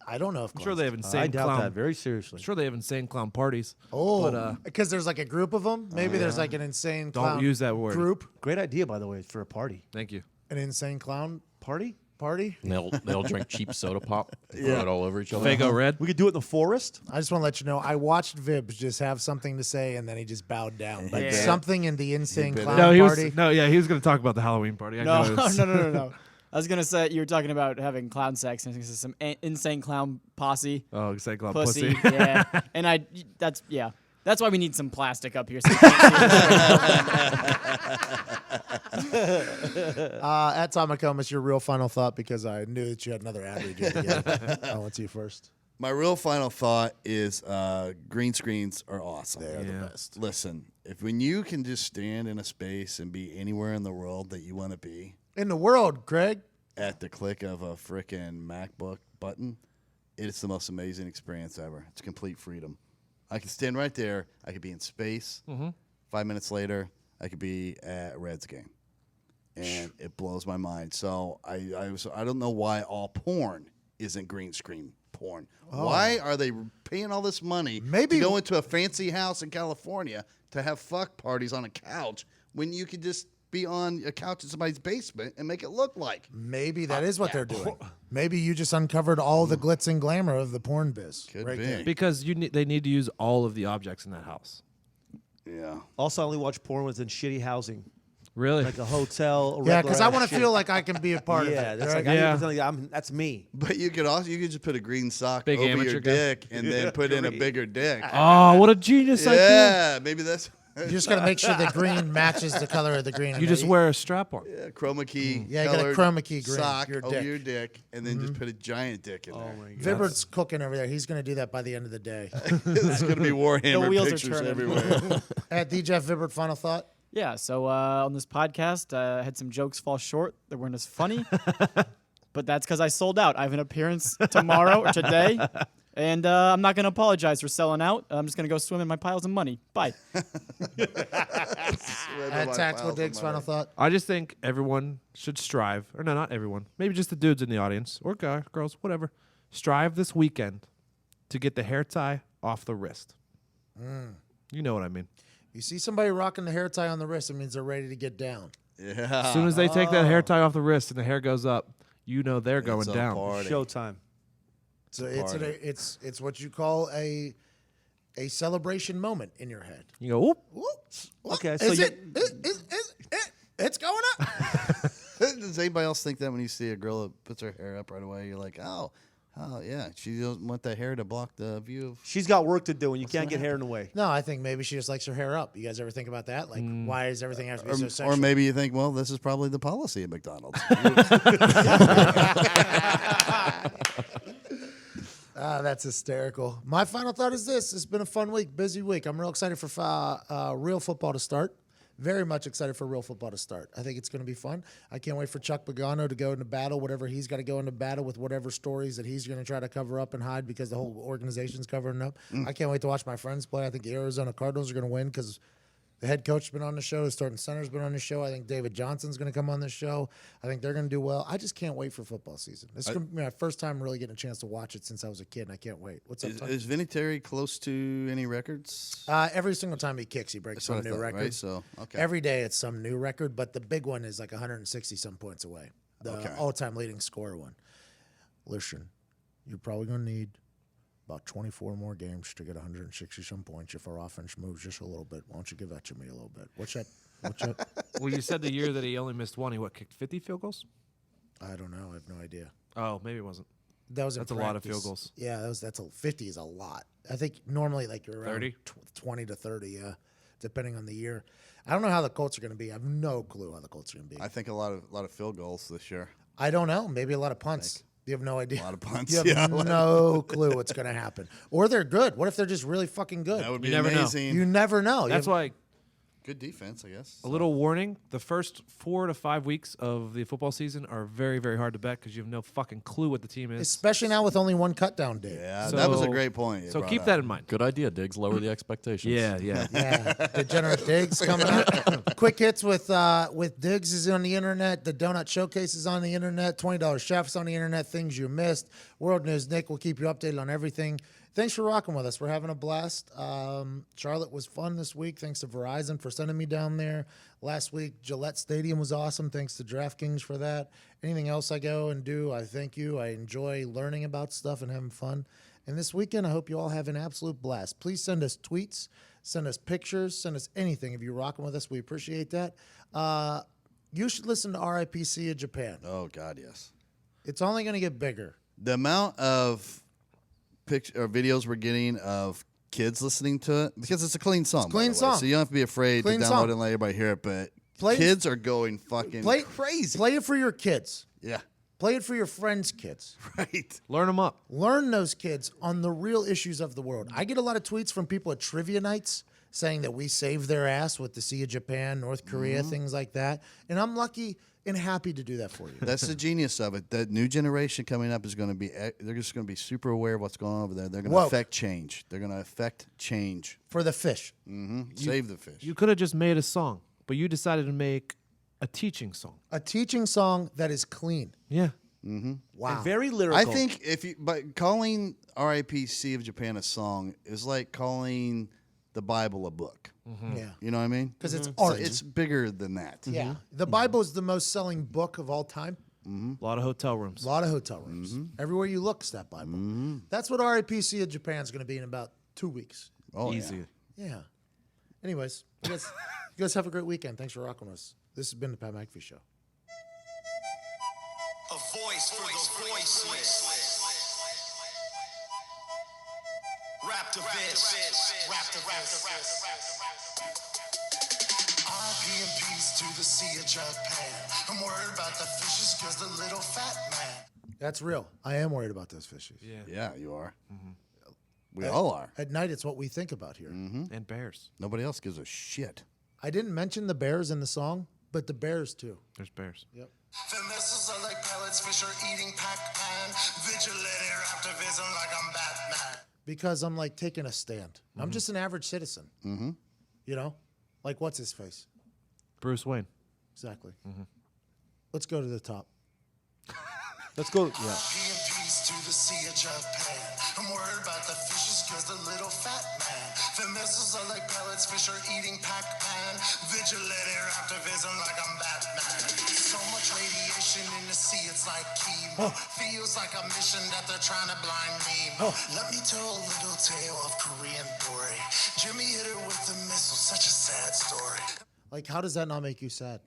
I don't know if
I'm sure they have insane
I doubt
clown.
that very seriously.
I'm sure they have insane clown parties.
Oh,
But,
because there's like a group of them. Maybe there's like an insane clown
Don't use that word.
group.
Great idea, by the way, for a party.
Thank you.
An insane clown
Party?
party.
And they'll drink cheap soda pop. And throw it all over each other.
Fago Red.
We could do it in the forest.
I just want to let you know, I watched Vibbs just have something to say, and then he just bowed down. Like
Yeah.
something in the insane
bit
clown
No, he was
party.
he was going to talk about the Halloween party. I
No,
know
no,
it's-
no. I was gonna say you were talking about having clown sex and some insane clown posse,
Oh, insane clown
pussy.
pussy.
Yeah, and that's why we need some plastic up here. So you can't see it.
At Tom McComas, your real final thought, because I knew that you had another ad read yet again. I went to you first.
My real final thought is green screens are awesome.
They're
Yeah.
the best.
Listen, when you can just stand in a space and be anywhere in the world that you want to be
In the world, Craig.
at the click of a frickin' MacBook button, it's the most amazing experience ever. It's complete freedom. I can stand right there. I could be in space. 5 minutes later, I could be at a Reds game. And it blows my mind. So I don't know why all porn isn't green screen porn. Why are they paying all this money
Maybe-
to go into a fancy house in California to have fuck parties on a couch when you could just be on a couch in somebody's basement and make it look like?
Maybe that is what they're doing. Maybe you just uncovered all the glitz and glamour of the porn biz.
Could
right
be.
there.
Because they need to use all of the objects in that house.
Yeah.
Also, I only watch porn when it's in shitty housing,
Really?
like a hotel.
Yeah, because I want to feel like I can be a part of
Yeah,
it.
that's
right?
like
Yeah.
that's me.
But you could just put a green sock
Big
over
amateur
your
guy.
dick and then put in a bigger dick.
Oh, what a genius idea.
Yeah, maybe that's
You just got to make sure the green matches the color of the green.
You just wear a strap on.
Yeah, chroma key.
Yeah, you got a chroma key green.
Sock
Your
over
dick.
your dick, and then just put a giant dick in there.
my God.
Vibbert's cooking over there. He's going to do that by the end of the day.
There's going to be Warhammer
wheels are
pictures
turning.
everywhere.
DJ Vibbert, final thought?
Yeah, so on this podcast, I had some jokes fall short that weren't as funny. But that's because I sold out. I have an appearance tomorrow or today. And I'm not going to apologize for selling out. I'm just going to go swim in my piles of money. Bye.
Tactical Diggs, final thought?
I just think everyone should strive, or no, not everyone, maybe just the dudes in the audience, or guys, girls, whatever, strive this weekend to get the hair tie off the wrist. You know what I mean.
You see somebody rocking the hair tie on the wrist, it means they're ready to get down.
Yeah.
As soon as they take that hair tie off the wrist and the hair goes up, you know they're going
It's a
down.
party.
Showtime.
So it's what you call a celebration moment in your head.
You go, whoop.
Whoops.
Okay, so
Is
you-
it's going up.
Does anybody else think that when you see a girl that puts her hair up right away, you're like, oh yeah, she doesn't want that hair to block the view of.
She's got work to do, and you can't get hair in the way.
No, I think maybe she just likes her hair up. You guys ever think about that? Like, why does everything have to be so
Or
sexual?
maybe you think, well, this is probably the policy at McDonald's.
That's hysterical. My final thought is this. It's been a fun week, busy week. I'm real excited for real football to start. Very much excited for real football to start. I think it's going to be fun. I can't wait for Chuck Pagano to go into battle, whatever he's got to go into battle with, whatever stories that he's going to try to cover up and hide because the whole organization's covering up. I can't wait to watch my friends play. I think the Arizona Cardinals are going to win because the head coach has been on the show. The starting center's been on the show. I think David Johnson's going to come on this show. I think they're going to do well. I just can't wait for football season. This is going to be my first time really getting a chance to watch it since I was a kid, and I can't wait. What's up, Tom?
Is Vinatieri close to any records?
Every single time he kicks, he breaks
That's what
some
I
new
thought,
record.
right? So, okay.
Every day it's some new record, but the big one is like 160-some points away. The
Okay.
all-time leading scorer one. Listen, you're probably going to need about 24 more games to get 160-some points if our offense moves just a little bit. Why don't you give that to me a little bit? What's that?
Well, you said the year that he only missed one, he kicked 50 field goals?
I don't know. I have no idea.
Oh, maybe it wasn't.
That was in
That's a lot of
practice.
field goals.
Yeah, 50 is a lot. I think normally like you're around
30?
20 to 30, yeah, depending on the year. I don't know how the Colts are going to be. I have no clue how the Colts are going to be.
I think a lot of field goals this year.
I don't know. Maybe a lot of punts. You have no idea.
A lot of punts,
You have
yeah.
no clue what's going to happen. Or they're good. What if they're just really fucking good?
That would be
You never know.
amazing.
You never know.
That's why
Good defense, I guess.
a little warning: the first 4 to 5 weeks of the football season are very, very hard to bet because you have no fucking clue what the team is.
Especially now with only one cut down day.
Yeah, that was a
So-
great point. you
So
brought
keep
up.
that in mind.
Good idea, Diggs. Lower the expectations.
Yeah.
Yeah, Degenerate Diggs coming up. Quick hits with Diggs is on the internet. The Donut Showcase is on the internet. $20 Chefs on the internet. Things you missed. World News Nick will keep you updated on everything. Thanks for rocking with us. We're having a blast. Charlotte was fun this week. Thanks to Verizon for sending me down there. Last week, Gillette Stadium was awesome. Thanks to DraftKings for that. Anything else I go and do, I thank you. I enjoy learning about stuff and having fun. And this weekend, I hope you all have an absolute blast. Please send us tweets, send us pictures, send us anything. If you're rocking with us, we appreciate that. You should listen to RIPC of Japan.
Oh God, yes.
It's only going to get bigger.
The amount of picture or videos we're getting of kids listening to it because it's a clean song.
It's a clean
by the way,
song.
so you don't have to be afraid
Clean
to download
song.
it and let everybody hear it. But
Play-
kids are going fucking crazy.
Play it for your kids.
Yeah,
Play it for your friends' kids.
right.
Learn them up.
Learn those kids on the real issues of the world. I get a lot of tweets from people at trivia nights saying that we saved their ass with the Sea of Japan, North Korea, things like that. And I'm lucky and happy to do that for you.
That's the genius of it. That new generation coming up is going to be. They're just going to be super aware of what's going on over there. They're going to
Woke.
affect change. They're going to affect change.
For the fish.
Save the fish.
You could have just made a song, but you decided to make a teaching song.
A teaching song that is clean.
Yeah.
Wow.
And very lyrical.
I think if you, but calling R.I.P. Sea of Japan a song is like calling the Bible a book.
Yeah.
You know what I mean?
Because it's
So
art.
it's bigger than that.
Yeah. The Bible is the most selling book of all time.
A lot of hotel rooms.
A lot of hotel rooms. Everywhere you look is that Bible. That's what RIPC of Japan is going to be in about 2 weeks.
Oh,
Easy.
yeah.
Yeah. Anyways, you guys have a great weekend. Thanks for rocking with us. This has been the Pat McAfee Show.
A voice for the voiceless. Raptor Rap
peace to the Sea of Japan. I'm worried about the fishes because the little fat man.
That's real. I am worried about those fishes.
Yeah, you are. We all are.
At night, it's what we think about here.
And bears.
Nobody else gives a shit.
I didn't mention the bears in the song, but the bears too.
There's bears.
Yep.
The missiles are like pellets, fish are eating Pac-Man. Vigilante activism like I'm Batman.
Because I'm like taking a stand. I'm just an average citizen. You know? Like, what's his face?
Bruce Wayne.
Exactly. Let's go to the top.
Let's go. Yeah.
Peace to the Sea of Japan. I'm worried about the fishes because the little fat man. The missiles are like pellets, fish are eating Pac-Man. Vigilante activism like I'm Batman. So much radiation in the sea, it's like chemo. Feels like a mission that they're trying to blind me. Let me tell a little tale of Korean Dory. Jimmy hit her with the missile, such a sad story.
Like, how does that not make you sad?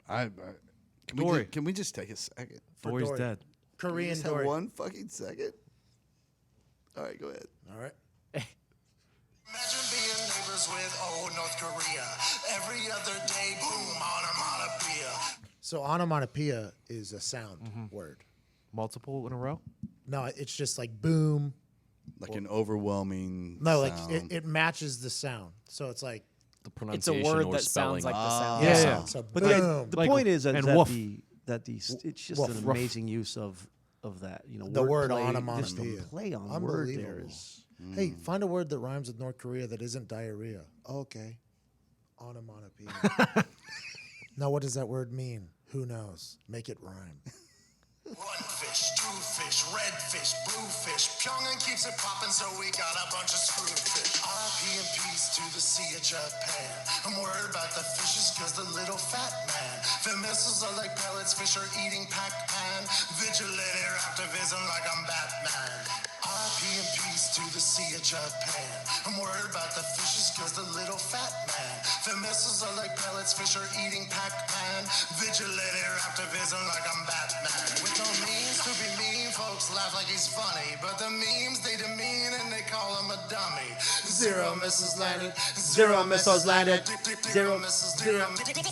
Can we just take a second?
Dory's
Dory.
dead.
Korean
Just have
Dory.
one fucking second. All right, go ahead.
All right.
Imagine being neighbors with old North Korea. Every other day, boom, onomatopoeia.
So onomatopoeia is a sound word.
Multiple in a row?
No, it's just like boom.
Like an overwhelming
No,
sound.
like it matches the sound. So it's like
The
It's a
pronunciation
word
or
that
spelling.
sounds like the sound.
Yeah.
so
But
boom.
the
Like-
point is that,
and
that
woof.
it's just
Woof.
an
Woof.
amazing use of that. You know,
The word
wordplay, just
onomatopoeia.
the play on word there
Unbelievable.
is.
Hey, find a word that rhymes with North Korea that isn't diarrhea. Okay. Onomatopoeia. Now, what does that word mean? Who knows? Make it rhyme.
One fish, two fish, red fish, blue fish. Pyongyang keeps it popping, so we got a bunch of screwed fish. RP and peace to the Sea of Japan. I'm worried about the fishes because the little fat man. The missiles are like pellets, fish are eating Pac-Man. Vigilante activism like I'm Batman. RP and peace to the Sea of Japan. I'm worried about the fishes because the little fat man. The missiles are like pellets, fish are eating Pac-Man. Vigilante activism like I'm Batman. With no means to be mean, folks laugh like he's funny. But the memes, they demean and they call him a dummy. Zero missiles landed.
Zero missiles landed.
Zero missiles.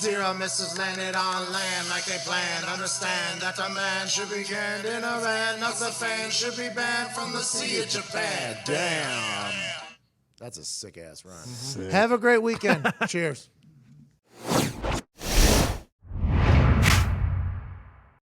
Zero missiles landed on land like they planned. Understand that the man should be canned in a van. Not the fan should be banned from the Sea of Japan. Damn. That's a sick ass rhyme. Have a great weekend. Cheers.